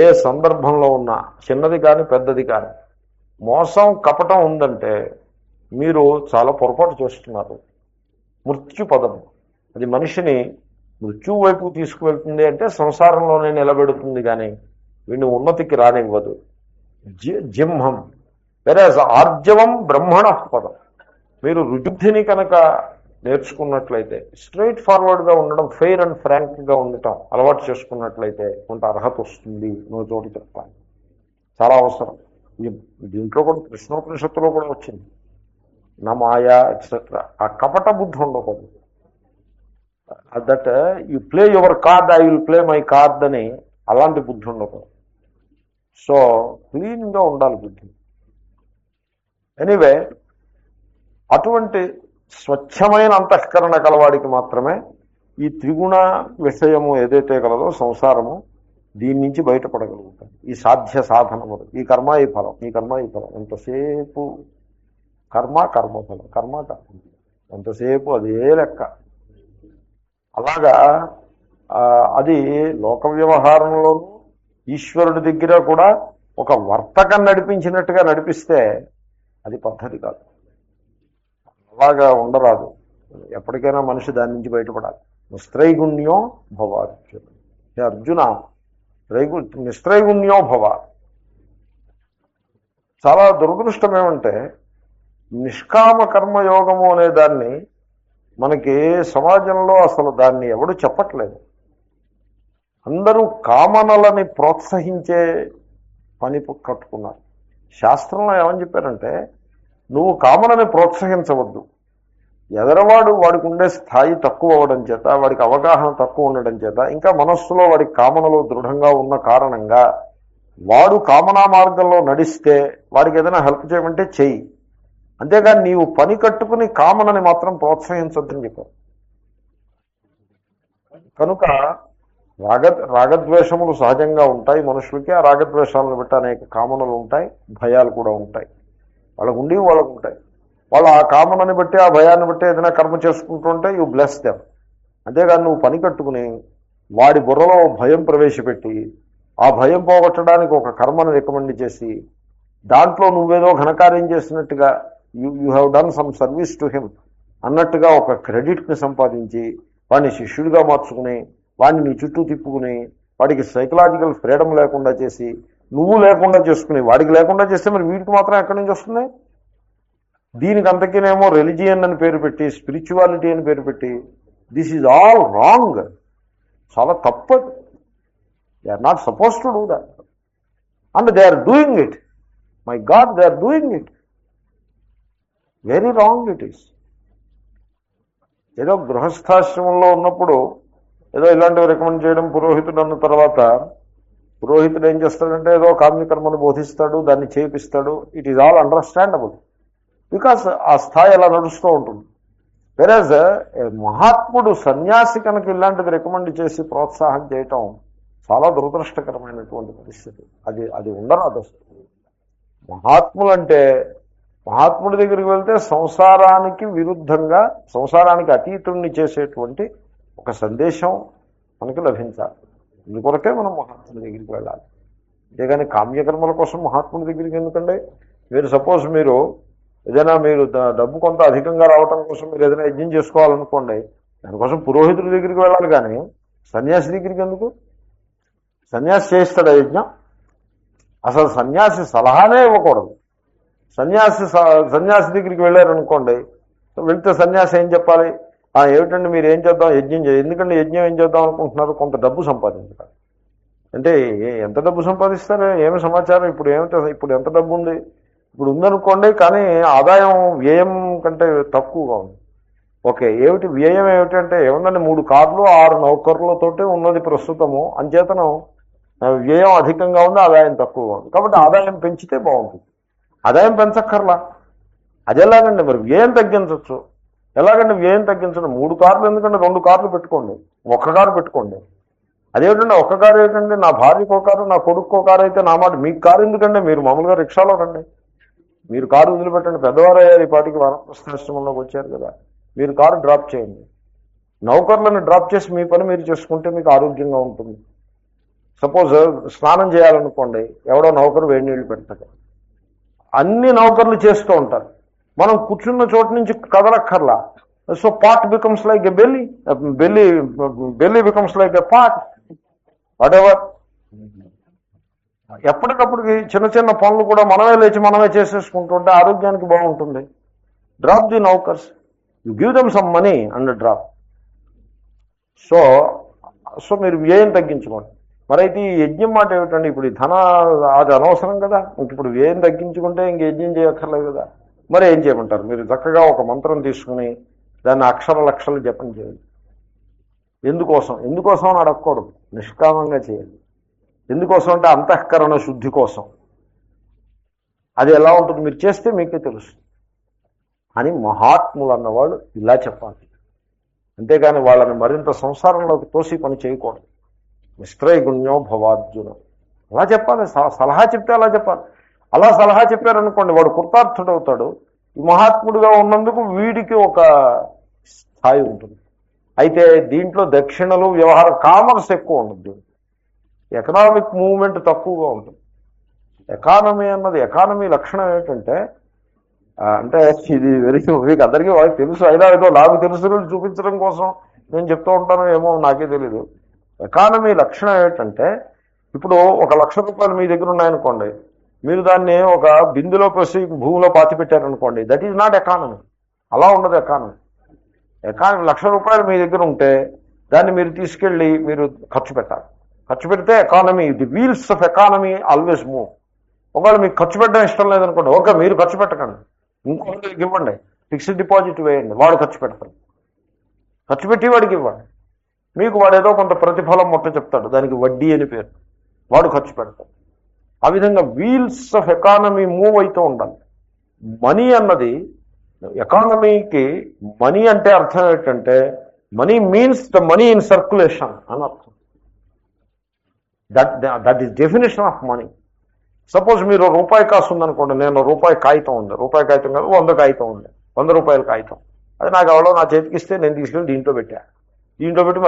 ఏ సందర్భంలో ఉన్నా, చిన్నది కానీ పెద్దది కానీ, మోసం కపటం ఉందంటే మీరు చాలా పొరపాటు చేస్తున్నారు. మృత్యుపదం అది మనిషిని మృత్యువు వైపు తీసుకువెళ్తుంది, అంటే సంసారంలోనే నిలబెడుతుంది కానీ వీడిని ఉన్నతికి రానివ్వదు. జింహం. వేరే ఆర్జవం బ్రహ్మణ పదం. మీరు రుజుబుద్ధిని కనుక నేర్చుకున్నట్లయితే, స్ట్రైట్ ఫార్వర్డ్గా ఉండడం, ఫెయిర్ అండ్ ఫ్రాంక్గా ఉండటం అలవాటు చేసుకున్నట్లయితే కొంత అర్హత వస్తుంది. నువ్వు చోటు చెప్తాను, చాలా అవసరం. దీంట్లో కూడా కృష్ణోపనిషత్తులో కూడా వచ్చింది, నా మాయా ఎక్సెట్రా. ఆ కపట బుద్ధి ఉండకూడదు. That you play your card, I will play my card అని అలాంటి బుద్ధి ఉండకూడదు. సో క్లీన్గా ఉండాలి బుద్ధి. ఎనీవే, అటువంటి స్వచ్ఛమైన అంతఃకరణ కలవాడికి మాత్రమే ఈ త్రిగుణ విషయము ఏదైతే కలదో సంసారము, దీని నుంచి బయటపడగలుగుతాం. ఈ సాధ్య సాధనములు, ఈ కర్మ ఈ ఫలం, ఈ కర్మ ఈ ఫలం, ఎంతసేపు కర్మ కర్మఫలం, కర్మ కర్మ, ఎంతసేపు అదే లెక్క. అలాగా అది లోక వ్యవహారంలోనూ ఈశ్వరుడి దగ్గర కూడా ఒక వర్తకం నడిపించినట్టుగా నడిపిస్తే అది పద్ధతి కాదు. అలాగా ఉండరాదు. ఎప్పటికైనా మనిషి దాని నుంచి బయటపడాలి. నిస్త్రైగుణ్యో భవ అర్జున. అర్జున నిస్త్రైగుణ్యో భవ. చాలా దురదృష్టం ఏమంటే నిష్కామ కర్మయోగము అనే దాన్ని మనకి సమాజంలో అసలు దాన్ని ఎవడు చెప్పట్లేదు. అందరూ కామనలని ప్రోత్సహించే పని కట్టుకున్నారు. శాస్త్రంలో ఏమని చెప్పారంటే, నువ్వు కామనని ప్రోత్సహించవద్దు. ఎదరవాడు వాడికి ఉండే స్థాయి తక్కువ అవ్వడం చేత, వాడికి అవగాహన తక్కువ ఉండడం చేత, ఇంకా మనస్సులో వాడికి కామనలు దృఢంగా ఉన్న కారణంగా వాడు కామనా మార్గంలో నడిస్తే వాడికి ఏదైనా హెల్ప్ చేయమంటే చెయ్యి. అంతేగాని నీవు పని కట్టుకుని కామనని మాత్రం ప్రోత్సహించొద్దని చెప్పారు. కనుక రాగద్వేషములు సహజంగా ఉంటాయి మనుషులకి. ఆ రాగద్వేషాలను బట్టి అనేక కామనలు ఉంటాయి, భయాలు కూడా ఉంటాయి. వాళ్ళకు ఉండి వాళ్ళకు ఉంటాయి. వాళ్ళు ఆ కామనని బట్టి, ఆ భయాన్ని బట్టి ఏదైనా కర్మ చేసుకుంటుంటే యూ బ్లెస్ దెమ్. అంతేగాని నువ్వు పని కట్టుకుని వాడి బుర్రలో భయం ప్రవేశపెట్టి ఆ భయం పోగొట్టడానికి ఒక కర్మను రికమెండ్ చేసి దాంట్లో నువ్వేదో ఘనకార్యం చేసినట్టుగా you have done some service to him అన్నట్టుగా ఒక క్రెడిట్ని సంపాదించి వాడిని శిష్యుడిగా మార్చుకుని వాడిని నీ చుట్టూ తిప్పుకుని వాడికి సైకలాజికల్ ఫ్రీడమ్ లేకుండా చేసి, నువ్వు లేకుండా చేసుకుని వాడికి లేకుండా చేస్తే మరి వీడికి మాత్రం ఎక్కడి నుంచి వస్తుంది? దీనికి అంతకేనేమో రిలిజియన్ అని పేరు పెట్టి, స్పిరిచువాలిటీ అని పేరు పెట్టి, దిస్ ఈజ్ ఆల్ రాంగ్. చాలా తప్పదు. They are not suppose to do that and they are doing it. My god, they are doing it. Very wrong it is. ఏదో గృహస్థాశ్రమంలో ఉన్నప్పుడు ఏదో ఇలాంటివి రికమెండ్ చేయడం, పురోహితుడు అన్న తర్వాత పురోహితుడు ఏం చేస్తాడంటే ఏదో కామ్యకర్మను బోధిస్తాడు, దాన్ని చేపిస్తాడు. It is all understandable, because ఆ స్థాయి అలా నడుస్తూ ఉంటుంది. వెరాజ్ మహాత్ముడు సన్యాసి కనుక ఇలాంటిది రికమెండ్ చేసి ప్రోత్సాహం చేయటం చాలా దురదృష్టకరమైనటువంటి పరిస్థితి. అది ఉండరాదు. మహాత్ములంటే మహాత్ముడి దగ్గరికి వెళ్తే సంసారానికి విరుద్ధంగా, సంసారానికి అతీతుణ్ణి చేసేటువంటి ఒక సందేశం మనకి లభించాలి. ఇందుకొరకే మనం మహాత్ముడి దగ్గరికి వెళ్ళాలి. అంతేగాని కామ్యకర్మల కోసం మహాత్ముడి దగ్గరికి ఎందుకండి? మీరు ఏదైనా మీరు డబ్బు కొంత అధికంగా రావటం కోసం మీరు ఏదైనా యజ్ఞం చేసుకోవాలనుకోండి, దానికోసం పురోహితుడి దగ్గరికి వెళ్ళాలి. కానీ సన్యాసి దగ్గరికి ఎందుకు? సన్యాసి చేయిస్తాడు యజ్ఞం? అసలు సన్యాసి సలహానే ఇవ్వకూడదు. సన్యాసి దగ్గరికి వెళ్ళారనుకోండి, వెళ్తే సన్యాసి ఏం చెప్పాలి? ఏమిటండి మీరు ఏం చేద్దాం, యజ్ఞం చేయాలి. ఎందుకంటే యజ్ఞం ఏం చేద్దాం అనుకుంటున్నారు? కొంత డబ్బు సంపాదించాలి. అంటే ఎంత డబ్బు సంపాదిస్తారు? ఏమి సమాచారం? ఇప్పుడు ఎంత డబ్బు ఉంది? ఇప్పుడు ఉందనుకోండి, కానీ ఆదాయం వ్యయం కంటే తక్కువగా ఉంది. ఓకే, ఏమిటి వ్యయం ఏమిటంటే ఏముందండి, 3 కార్లు 6 నౌకర్లతోటి ఉన్నది ప్రస్తుతము. అంచేతనం వ్యయం అధికంగా ఉంది, ఆదాయం తక్కువగా ఉంది. కాబట్టి ఆదాయం పెంచితే బాగుంటుంది. ఆదాయం పెంచక్కర్లా. అది ఎలాగండి మరి? వ్యయం తగ్గించవచ్చు. ఎలాగండి వ్యయం తగ్గించడం? 3 కార్లు ఎందుకంటే 2 కార్లు పెట్టుకోండి, 1 కారు పెట్టుకోండి. అదేమిటండి 1 కారు ఏంటండి? నా భార్యకు ఒక కారు, నా కొడుకు ఒక కారు అయితే నా మాట. మీకు కారు ఎందుకంటే మీరు మామూలుగా రిక్షాలో రండి. మీరు కారు వదిలిపెట్టండి. పెద్దవారు అయ్యారు, ఈ పాటికి వానప్రస్థాశ్రమంలోకి వచ్చారు కదా. మీరు కారు డ్రాప్ చేయండి. నౌకర్లను డ్రాప్ చేసి మీ పని మీరు చేసుకుంటే మీకు ఆరోగ్యంగా ఉంటుంది. సపోజ్ స్నానం చేయాలనుకోండి, ఎవడో నౌకరు వేడి నీళ్ళు పెడతాడు. అన్ని నౌకర్లు చేస్తూ ఉంటారు. మనం కూర్చున్న చోటు నుంచి కదలక్కర్లా. So pot becomes like a belly, belly becomes like a pot. Whatever. ఎప్పటికప్పటికి చిన్న చిన్న పనులు కూడా మనమే లేచి మనమే చేసేసుకుంటుంటే ఆరోగ్యానికి బాగుంటుంది. డ్రాప్ ది నౌకర్స్, you give them some money and drop. So మీరు వ్యయం తగ్గించుకోండి. మరైతే ఈ యజ్ఞం మాట ఏమిటండి? ఇప్పుడు ఈ ధన అది అనవసరం కదా. ఇప్పుడు వ్యయం తగ్గించుకుంటే ఇంక యజ్ఞం చేయక్కర్లేదు కదా. మరి ఏం చేయమంటారు? మీరు చక్కగా ఒక మంత్రం తీసుకుని దాన్ని లక్షలు జపం చేయాలి. ఎందుకోసం అని అడగకూడదు, నిష్కామంగా చేయాలి. ఎందుకోసం అంటే అంతఃకరణ శుద్ధి కోసం. అది ఎలా ఉంటుంది మీరు చేస్తే మీకే తెలుస్తుంది అని మహాత్ములు అన్నవాళ్ళు ఇలా చెప్పాలి. అంతేగాని వాళ్ళని మరింత సంసారంలోకి తోసి పని చేయకూడదు. నిస్త్రైగుణ్యో భవార్జున అలా చెప్పాలి. సలహా చెప్తే అలా చెప్పాలి. అలా సలహా చెప్పారనుకోండి, వాడు కృతార్థుడవుతాడు. ఈ మహాత్ముడిగా ఉన్నందుకు వీడికి ఒక స్థాయి ఉంటుంది. అయితే దీంట్లో దక్షిణలు వ్యవహారం కామర్స్ ఎక్కువ ఉంటుంది. ఎకనామిక్ మూవ్మెంట్ తక్కువగా ఉంటుంది. ఎకానమీ లక్షణం ఏంటంటే అంటే ఇది మీకు అందరికీ వాళ్ళకి తెలుసు, అయినా ఏదో నాకు తెలుసు చూపించడం కోసం నేను చెప్తూ ఉంటాను, ఏమో నాకే తెలీదు. ఎకానమీ లక్షణం ఏంటంటే, ఇప్పుడు 1,00,000 రూపాయలు మీ దగ్గర ఉన్నాయనుకోండి, మీరు దాన్ని ఒక బిందులో పోసి భూమిలో పాతి పెట్టారనుకోండి, దట్ ఈజ్ నాట్ ఎకానమీ. అలా ఉండదు ఎకానమీ. 1,00,000 రూపాయలు మీ దగ్గర ఉంటే దాన్ని మీరు తీసుకెళ్ళి మీరు ఖర్చు పెట్టాలి. ఖర్చు పెడితే economy, the wheels of economy always move. ఒకవేళ మీకు ఖర్చు పెట్టడం ఇష్టం లేదనుకోండి, ఓకే మీరు ఖర్చు పెట్టకండి, ఇంకొకరికి ఇవ్వండి, ఫిక్స్డ్ డిపాజిట్ వేయండి, వాడు ఖర్చు పెడతాడు. ఖర్చు పెట్టి వాడికి ఇవ్వండి. మీకు వాడు ఏదో కొంత ప్రతిఫలం మొట్ట చెప్తాడు, దానికి వడ్డీ అని పేరు, వాడు ఖర్చు పెడతాడు. ఆ విధంగా వీల్స్ ఆఫ్ ఎకానమీ మూవ్ అవుతూ ఉండాలి. మనీ అన్నది ఎకానమీకి, మనీ అంటే అర్థం ఏంటంటే, money means the money in circulation అని అర్థం. That is definition of money. Suppose మీరు రూపాయి కాసు ఉందనుకోండి, నేను రూపాయి కాగితం ఉంది, రూపాయి కాగితం కాదు 100 కాగితం ఉంది, 100 రూపాయల కాగితం. అది నాకు ఎవరో నా చేతికి ఇస్తే నేను తీసుకెళ్ళి దీంట్లో పెట్టి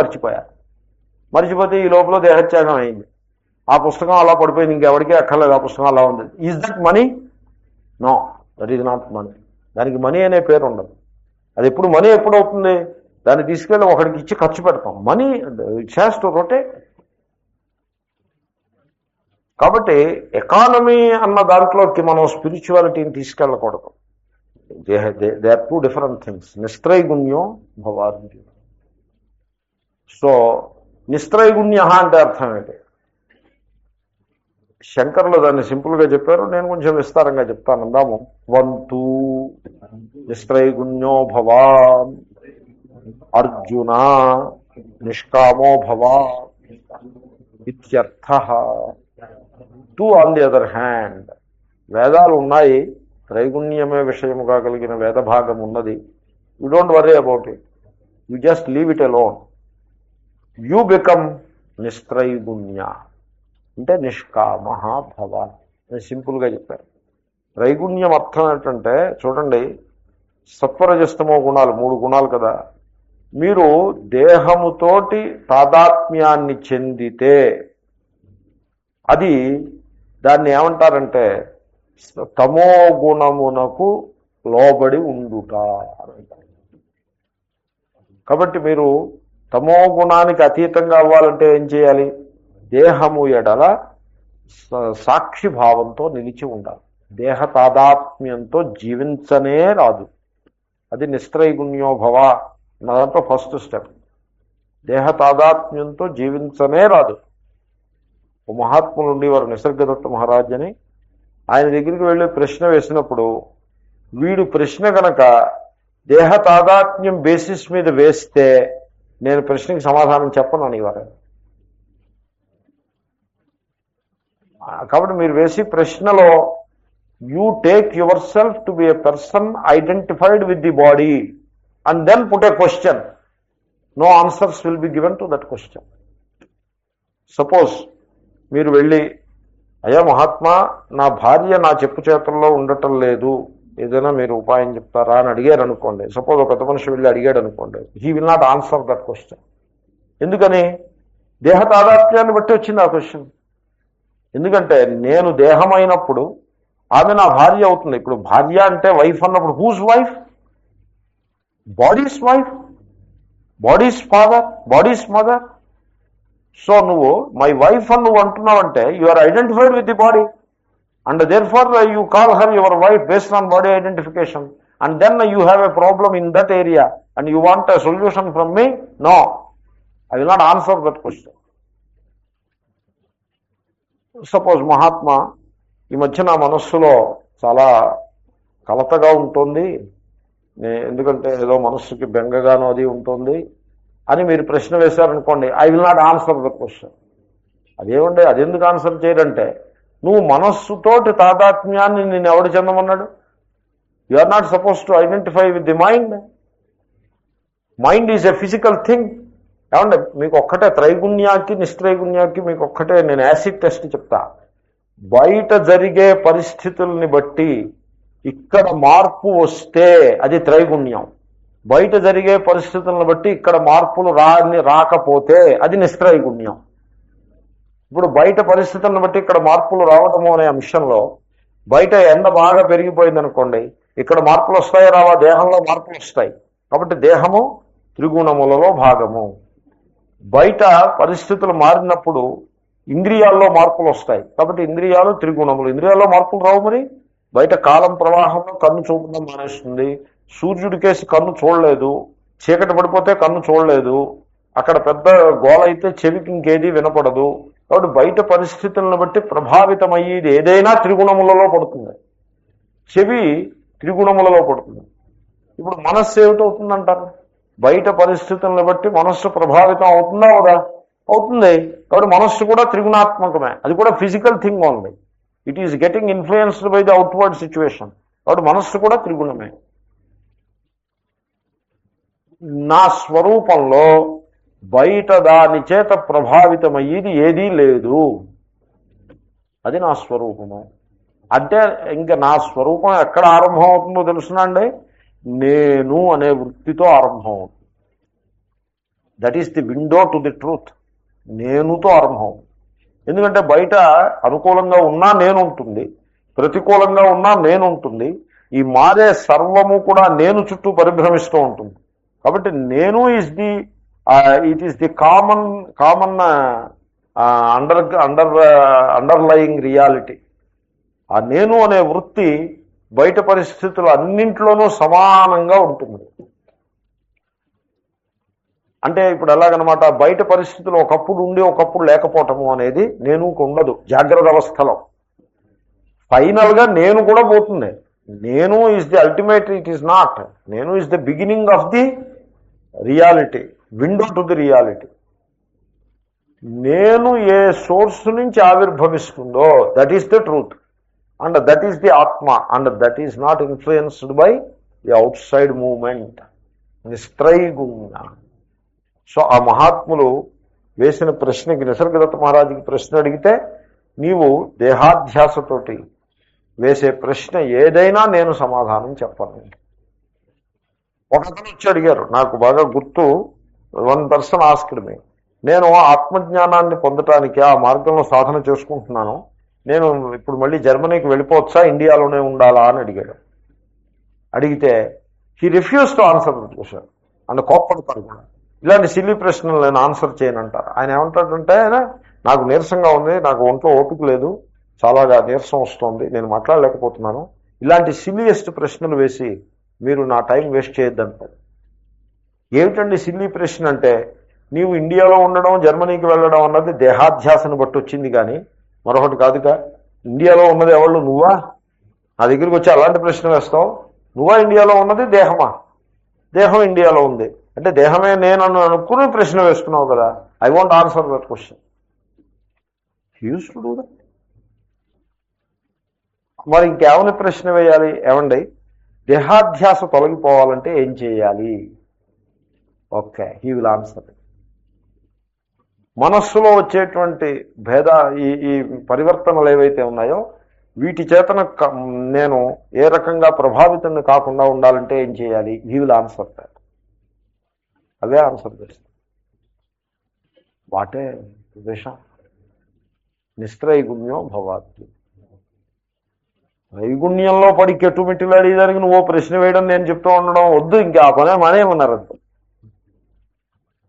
మర్చిపోతే ఈ లోపల దేహత్యాగం అయింది. ఆ పుస్తకం అలా పడిపోయింది, ఇంకెవరికీ అక్కర్లేదు, ఆ పుస్తకం అలా ఉంది. Is that money? No, that is not money. దానికి మనీ అనే పేరు ఉండదు. అది ఎప్పుడు మనీ ఎప్పుడవుతుంది? దాన్ని తీసుకెళ్ళి ఒకడికి ఇచ్చి ఖర్చు పెడతాం. Money it has to rotate. కాబట్టి ఎకానమీ అన్న దాంట్లోకి మనం స్పిరిచువాలిటీని తీసుకెళ్ళకూడదు. They are 2 different things. నిస్త్రైగుణ్యం భవార్జున. సో నిస్త్రైగుణ్య అంటే అర్థం ఏంటి? శంకరులు దాన్ని సింపుల్గా చెప్పారు, నేను కొంచెం విస్తారంగా చెప్తాను. అందాము. వంతు నిస్త్రైగుణ్యో భవా అర్జున నిష్కామో భవా ఇత్యర్థః. To on the other hand, వేదాలు ఉన్నాయి, త్రైగుణ్యమే విషయముగా కలిగిన వేద భాగం ఉన్నది. You don't worry about it, you just leave it alone. You become నిస్త్రైగుణ్య అంటే నిష్కామ భవ అని సింపుల్గా చెప్పారు. త్రైగుణ్యం అర్థం ఏంటంటే, చూడండి, సత్వరజస్తమో గుణాలు 3 గుణాలు కదా. మీరు దేహముతోటి తాదాత్మ్యాన్ని చెందితే అది, దాన్ని ఏమంటారంటే తమో గుణమునకు లోబడి ఉండుట అని అంటారు. కాబట్టి మీరు తమో గుణానికి అతీతంగా అవ్వాలంటే ఏం చేయాలి? దేహము ఎడల సాక్షి భావంతో నిలిచి ఉండాలి. దేహ తాదాత్మ్యంతో జీవించనే రాదు. అది నిస్త్రైగుణ్యో భవ అన్న దాంట్లో ఫస్ట్ స్టెప్. దేహ తాదాత్మ్యంతో జీవించనే రాదు. ఓ మహాత్ములు ఉండేవారు, నిసర్గదత్త మహారాజ్ అని. ఆయన దగ్గరికి వెళ్ళి ప్రశ్న వేసినప్పుడు వీడు ప్రశ్న కనుక దేహ తాదాత్మ్యం బేసిస్ మీద వేస్తే నేను ప్రశ్నకి సమాధానం చెప్పను అనేవారు. కాబట్టి మీరు వేసి ప్రశ్నలో you take yourself to be a person identified with the body and then put a question. No answers will be given to that question. Suppose మీరు వెళ్ళి, అయ్యా మహాత్మా, నా భార్య నా చెప్పు చేతుల్లో ఉండటం లేదు, ఏదైనా మీరు ఉపాయం చెప్తారా అని అడిగారు అనుకోండి. సపోజ్ ఒక పెద్ద మనిషి వెళ్ళి అడిగాడు అనుకోండి, he will not answer that question. ఎందుకని? దేహ తాదాత్మ్యాన్ని బట్టి వచ్చింది ఆ క్వశ్చన్. ఎందుకంటే నేను దేహమైనప్పుడు ఆమె నా భార్య అవుతుంది. ఇప్పుడు భార్య అంటే వైఫ్ అన్నప్పుడు whose wife? Body's wife, body's father, body's mother. So నువ్వు మై వైఫ్ అని నువ్వు అంటున్నావంటే you are identified with the body and therefore you call her your wife based on body identification and then you have a problem in that area and you want a solution from me. No, I will not answer that question. Suppose Mahatma, ఈ మధ్య నా మనస్సులో చాలా కలతగా ఉంటుంది, ఎందుకంటే ఏదో మనస్సుకి బెంగగానో అది ఉంటుంది అని మీరు ప్రశ్న వేశారనుకోండి, I will not answer the question. అదేమండి, అదెందుకు ఆన్సర్ చేయడంటే, నువ్వు మనస్సుతోటి తాదాత్మ్యాన్ని నేను ఎవడు చెందమన్నాడు? You are not suppose to identify with the mind. Mind is a physical thing. ఏమంటే మీకు ఒక్కటే త్రైగుణ్యాకి నిస్త్రైగుణ్యాకి మీకు ఒక్కటే నేను యాసిడ్ టెస్ట్ చెప్తా. బయట జరిగే పరిస్థితుల్ని బట్టి ఇక్కడ మార్పు వస్తే అది త్రైగుణ్యం, బయట జరిగే పరిస్థితులను బట్టి ఇక్కడ మార్పులు రాకపోతే అది నిస్త్రైగుణ్యం. ఇప్పుడు బయట పరిస్థితులను బట్టి ఇక్కడ మార్పులు రావటము అనే అంశంలో బయట ఎండ బాగా పెరిగిపోయింది అనుకోండి, ఇక్కడ మార్పులు వస్తాయి రావా? దేహంలో మార్పులు వస్తాయి. కాబట్టి దేహము త్రిగుణములలో భాగము. బయట పరిస్థితులు మారినప్పుడు ఇంద్రియాల్లో మార్పులు వస్తాయి. కాబట్టి ఇంద్రియాలు త్రిగుణములు. ఇంద్రియాల్లో మార్పులు రావు. మరి బయట కాలం ప్రవాహంలో కన్ను చూపడం మానేస్తుంది. సూర్యుడికేసి కన్ను చూడలేదు, చీకటి పడిపోతే కన్ను చూడలేదు, అక్కడ పెద్ద గోల అయితే చెవికి ఇంకేది వినపడదు. కాబట్టి బయట పరిస్థితులను బట్టి ప్రభావితమయ్యేది ఏదైనా త్రిగుణములలో పడుతుంది. చెవి త్రిగుణములలో పడుతుంది. ఇప్పుడు మనస్సు ఏమిటవుతుందంటారు? బయట పరిస్థితులను బట్టి మనస్సు ప్రభావితం అవుతుందా కదా? అవుతుంది. కాబట్టి మనస్సు కూడా త్రిగుణాత్మకమే, అది కూడా physical thing only. It is getting influenced by the outward situation. కాబట్టి మనస్సు కూడా త్రిగుణమే. నా స్వరూపంలో బయట దాని చేత ప్రభావితమయ్యేది ఏదీ లేదు, అది నా స్వరూపము. అంటే ఇంకా నా స్వరూపం ఎక్కడ ఆరంభం అవుతుందో తెలుసునండి, నేను అనే వృత్తితో ఆరంభం అవుతుంది. That is the window to the truth. నేనుతో ఆరంభం అవుతుంది. ఎందుకంటే బయట అనుకూలంగా ఉన్నా నేను ఉంటుంది, ప్రతికూలంగా ఉన్నా నేను ఉంటుంది. ఈ మారే సర్వము కూడా నేను చుట్టూ పరిభ్రమిస్తూ ఉంటుంది. కాబట్టి నేను it is the common underlying reality. ఆ నేను అనే వృత్తి బయట పరిస్థితులు అన్నింట్లోనూ సమానంగా ఉంటుంది. అంటే ఇప్పుడు ఎలాగనమాట, బయట పరిస్థితులు ఒకప్పుడు ఉండి ఒకప్పుడు లేకపోవటము అనేది నేను ఉండదు జాగ్రత్త అవస్థలో. ఫైనల్గా నేను కూడా పోతుంది. నేను is the ultimate, it is not. నేను is the beginning of the reality, window to the reality. నేను ఏ సోర్స్ నుంచి ఆవిర్భవిస్తుందో that is the truth and that is the atma and that is not influenced by the outside moment. నిస్త్రైగుణ్య. So ఆ మహాత్ములు వేసిన ప్రశ్నకి నిసర్గదత్త మహారాజుకి ప్రశ్న అడిగితే, నీవు దేహాధ్యాసతోటి వేసే ప్రశ్న ఏదైనా నేను సమాధానం చెప్పను. ఒకతను వచ్చి అడిగారు, నాకు బాగా గుర్తు. వన్ పర్సన్ ఆస్క్డ్ మీ, నేను ఆత్మజ్ఞానాన్ని పొందటానికి ఆ మార్గంలో సాధన చేసుకుంటున్నాను, నేను ఇప్పుడు మళ్ళీ జర్మనీకి వెళ్ళిపోవచ్చా, ఇండియాలోనే ఉండాలా అని అడిగాడు. అడిగితే he refuse to answer the question and కోప్పడతారు కూడా. ఇలాంటి సిల్లీ ప్రశ్నలు నేను ఆన్సర్ చేయనంటారు. ఆయన ఏమంటాడంటే, నాకు నీరసంగా ఉంది, నాకు ఒంట్లో ఓపిక లేదు, చాలాగా నీరసం వస్తుంది, నేను మాట్లాడలేకపోతున్నాను, ఇలాంటి సిల్లియెస్ట్ ప్రశ్నలు వేసి మీరు నా టైం వేస్ట్ చేయొద్దంటారు. ఏమిటండి సిల్లీ ప్రశ్న అంటే, నీవు ఇండియాలో ఉండడం జర్మనీకి వెళ్ళడం అన్నది దేహాధ్యాసను బట్టి వచ్చింది కానీ మరొకటి కాదుగా. ఇండియాలో ఉన్నది ఎవళ్ళు? నువ్వా? నా దగ్గరికి వచ్చి అలాంటి ప్రశ్న వేస్తావు? నువ్వా ఇండియాలో ఉన్నది, దేహమా? దేహం ఇండియాలో ఉంది అంటే దేహమే నేను అనుకుని ప్రశ్న వేస్తున్నావు కదా. I want answer that question. Use to do that. మరి ఇంకేమని ప్రశ్న వేయాలి? ఏమండి, దేహాధ్యాస తొలగిపోవాలంటే ఏం చేయాలి? Okay, he will answer. మనస్సులో వచ్చేటువంటి భేద ఈ పరివర్తనలు ఏవైతే ఉన్నాయో వీటి చేతన నేను ఏ రకంగా ప్రభావితం కాకుండా ఉండాలంటే ఏం చేయాలి? He will answer that. Away answer చేస్తాను. వాటే విషం నిస్త్రైగుణ్యో భవాత్. త్రైగుణ్యంలో పడి కెట్టుమిట్టులు అడిగేదానికి నువ్వు ప్రశ్న వేయడం నేను చెప్తూ ఉండడం వద్దు. ఇంకా ఆ పనే మానేమన్నారు.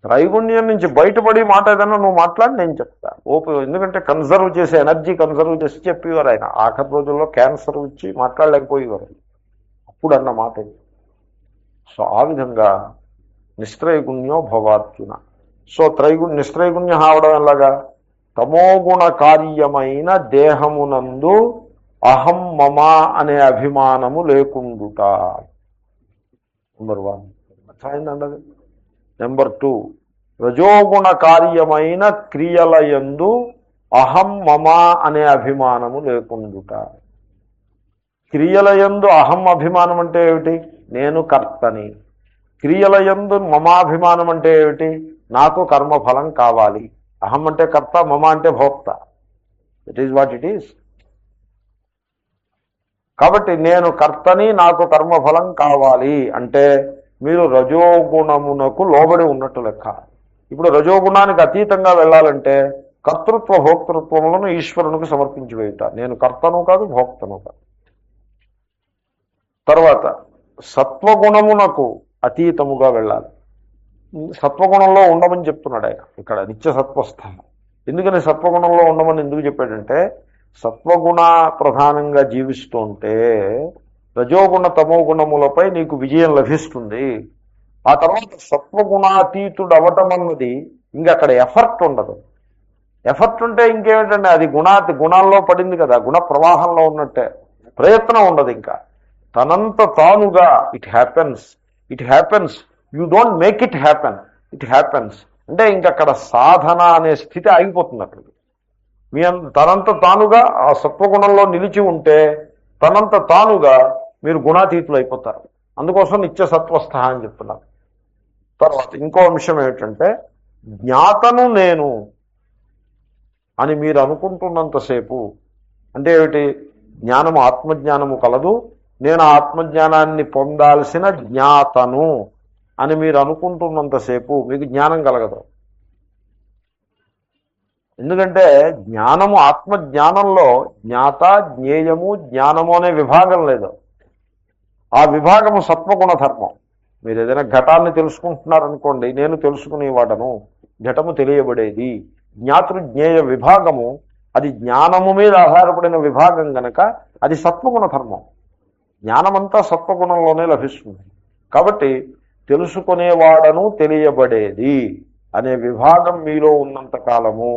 త్రైగుణ్యం నుంచి బయటపడి మాట ఏదైనా నువ్వు మాట్లాడి నేను చెప్తా ఓపెన్. ఎందుకంటే కన్సర్వ్ చేసే ఎనర్జీ కన్సర్వ్ చేసి చెప్పేవారు ఆయన. ఆఖరి రోజుల్లో క్యాన్సర్ వచ్చి మాట్లాడలేకపోయేవారు అప్పుడు అన్న మాట. సో ఆ విధంగా నిస్త్రైగుణ్యో భవార్జున. సో నిస్త్రైగుణ్యం అవడం ఎలాగా? తమోగుణ కార్యమైన దేహమునందు అహం మమ అనే అభిమానము లేకుండుట. నెంబర్ 1 అర్థమైందండి అది. నెంబర్ 2, రజోగుణ కార్యమైన క్రియలయందు అహం మమ అనే అభిమానము లేకుండుట. క్రియలయందు అహం అభిమానం అంటే ఏమిటి? నేను కర్తని. క్రియలయందు మమాభిమానం అంటే ఏమిటి? నాకు కర్మఫలం కావాలి. అహం అంటే కర్త, మమ అంటే భోక్త. It is what it is. కాబట్టి నేను కర్తని, నాకు కర్మఫలం కావాలి అంటే మీరు రజోగుణమునకు లోబడి ఉన్నట్టు లెక్క. ఇప్పుడు రజోగుణానికి అతీతంగా వెళ్ళాలంటే కర్తృత్వ భోక్తృత్వములను ఈశ్వరునికి సమర్పించి వేయుట. నేను కర్తను కాదు, భోక్తను కాదు. తర్వాత సత్వగుణమునకు అతీతముగా వెళ్ళాలి. సత్వగుణంలో ఉండమని చెప్తున్నాడు ఆయన ఇక్కడ, నిత్య సత్వస్థ. ఎందుకని సత్వగుణంలో ఉండమని ఎందుకు చెప్పాడంటే, సత్వగుణ ప్రధానంగా జీవిస్తూ ఉంటే రజోగుణ తమో గుణములపై నీకు విజయం లభిస్తుంది. ఆ తర్వాత సత్వగుణాతీతుడు అవటం అన్నది ఇంక అక్కడ ఎఫర్ట్ ఉండదు. ఎఫర్ట్ ఉంటే ఇంకేమిటండి, అది గుణాల్లో పడింది కదా, గుణ ప్రవాహంలో ఉన్నట్టే. ప్రయత్నం ఉండదు ఇంకా. తనంత తానుగా it happens. You don't make it happen, it happens. అంటే ఇంకక్కడ సాధన అనే స్థితి ఆగిపోతుంది అక్కడికి. తనంత తానుగా ఆ సత్వగుణంలో నిలిచి ఉంటే తనంత తానుగా మీరు గుణాతీతులు అయిపోతారు. అందుకోసం నిత్య సత్వస్థ అని చెప్తున్నారు. తర్వాత ఇంకో అంశం ఏమిటంటే, జ్ఞాతను నేను అని మీరు అనుకుంటున్నంతసేపు, అంటే ఏమిటి? జ్ఞానము ఆత్మజ్ఞానము కలదు, నేను ఆత్మజ్ఞానాన్ని పొందాల్సిన జ్ఞాతను అని మీరు అనుకుంటున్నంతసేపు మీకు జ్ఞానం కలగదు. ఎందుకంటే జ్ఞానము, ఆత్మజ్ఞానంలో జ్ఞాత, జ్ఞేయము, జ్ఞానము అనే విభాగం లేదు. ఆ విభాగము సత్వగుణ ధర్మం. మీరు ఏదైనా ఘటాన్ని తెలుసుకుంటున్నారనుకోండి, నేను తెలుసుకునేవాడను, ఘటము తెలియబడేది. జ్ఞాతృజ్ఞేయ విభాగము అది జ్ఞానము మీద ఆధారపడిన విభాగం గనక అది సత్వగుణ ధర్మం. జ్ఞానమంతా సత్వగుణంలోనే లభిస్తుంది. కాబట్టి తెలుసుకునేవాడను, తెలియబడేది అనే విభాగం మీలో ఉన్నంత కాలము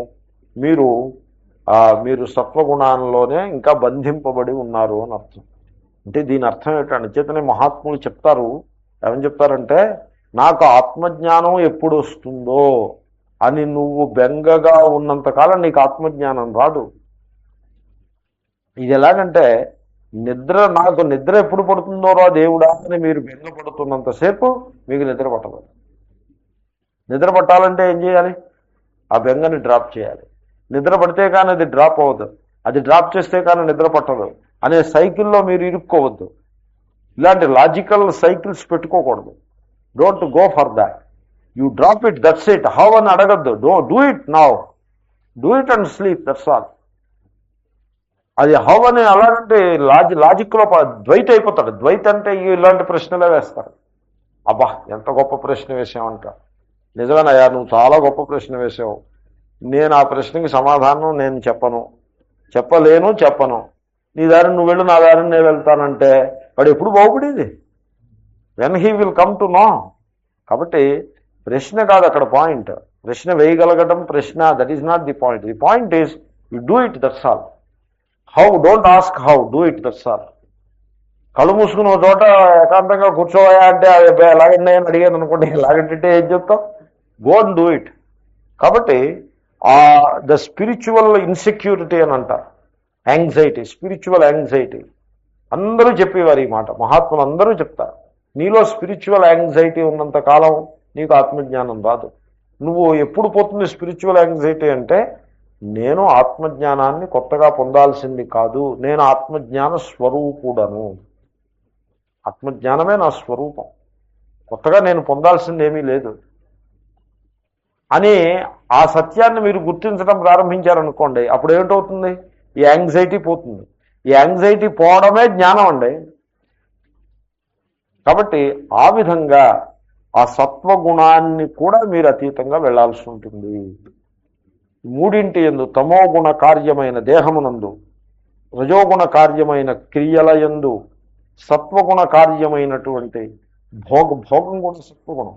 మీరు సత్వగుణాల్లోనే ఇంకా బంధింపబడి ఉన్నారు అని అర్థం. అంటే దీని అర్థం ఏంటంటే, చేతనే మహాత్ములు చెప్తారు, ఏమని చెప్తారంటే, నాకు ఆత్మజ్ఞానం ఎప్పుడు వస్తుందో అని నువ్వు బెంగగా ఉన్నంతకాలం నీకు ఆత్మజ్ఞానం రాదు. ఇది ఎలాగంటే, నాకు నిద్ర ఎప్పుడు పడుతుందో రా దేవుడా అని మీరు బెంగ పడుతున్నంతసేపు మీకు నిద్ర పట్టదు. నిద్ర పట్టాలంటే ఏం చేయాలి? ఆ బెంగని డ్రాప్ చేయాలి. నిద్ర పడితే కానీ అది డ్రాప్ అవ్వదు, అది డ్రాప్ చేస్తే కానీ నిద్ర పట్టదు అనే సైకిల్లో మీరు ఇరుక్కోవద్దు. ఇలాంటి లాజికల్ సైకిల్స్ పెట్టుకోకూడదు. Don't go for that. You drop it, that's it. How అని అడగద్దు. Do it now, do it and sleep, that's all. అది హౌ అని అలాంటి లాజిక్లో ద్వైత అయిపోతాడు. ద్వైత అంటే ఇలాంటి ప్రశ్నలే వేస్తారు. అబ్బా ఎంత గొప్ప ప్రశ్న వేసావంట. నిజమేనయ్యా, నువ్వు చాలా గొప్ప ప్రశ్న వేసావు. నేను ఆ ప్రశ్నకి సమాధానం నేను చెప్పను. నీ దారిని నువ్వు వెళ్ళు, నా దారిని నేను వెళ్తానంటే వాడు ఎప్పుడు బాగుపడేది? When he will come to know. కాబట్టి ప్రశ్న కాదు అక్కడ పాయింట్. ప్రశ్న వేయగలగడం ప్రశ్న, that is not the point. The point is you do it, that's all. How, don't ask how, do it, that's all. కళ్ళు మూసుకుని ఒక చోట ఏకాంతంగా కూర్చోవయా అంటే అది ఎలాగండి అని అడిగాను అనుకోండి, ఎలాగంటే ఏం చెప్తాం? Go and do it. కాబట్టి ద స్పిరిచువల్ ఇన్సెక్యూరిటీ అని అంటారు, యాంగ్జైటీ, స్పిరిచువల్ యాంగ్జైటీ. అందరూ చెప్పేవారు ఈ మాట, మహాత్ములు అందరూ చెప్తారు. నీలో స్పిరిచువల్ యాంగ్జైటీ ఉన్నంత కాలం నీకు ఆత్మజ్ఞానం రాదు. నువ్వు ఎప్పుడు పోతుంది స్పిరిచువల్ యాంగ్జైటీ అంటే, నేను ఆత్మజ్ఞానాన్ని కొత్తగా పొందాల్సింది కాదు, నేను ఆత్మజ్ఞాన స్వరూపుడను, ఆత్మజ్ఞానమే నా స్వరూపం, కొత్తగా నేను పొందాల్సింది ఏమీ లేదు అని ఆ సత్యాన్ని మీరు గుర్తించడం ప్రారంభించారనుకోండి, అప్పుడు ఏమిటవుతుంది? ఈ యాంగ్జైటీ పోతుంది. ఈ యాంగ్జైటీ పోవడమే జ్ఞానం అండి. కాబట్టి ఆ విధంగా ఆ సత్వగుణాన్ని కూడా మీరు అతీతంగా వెళ్లాల్సి ఉంటుంది. మూడింటి యందు, తమోగుణ కార్యమైన దేహమునందు, రజోగుణ కార్యమైన క్రియల యందు, సత్వగుణ కార్యమైనటువంటి భోగం కూడా సత్వగుణం.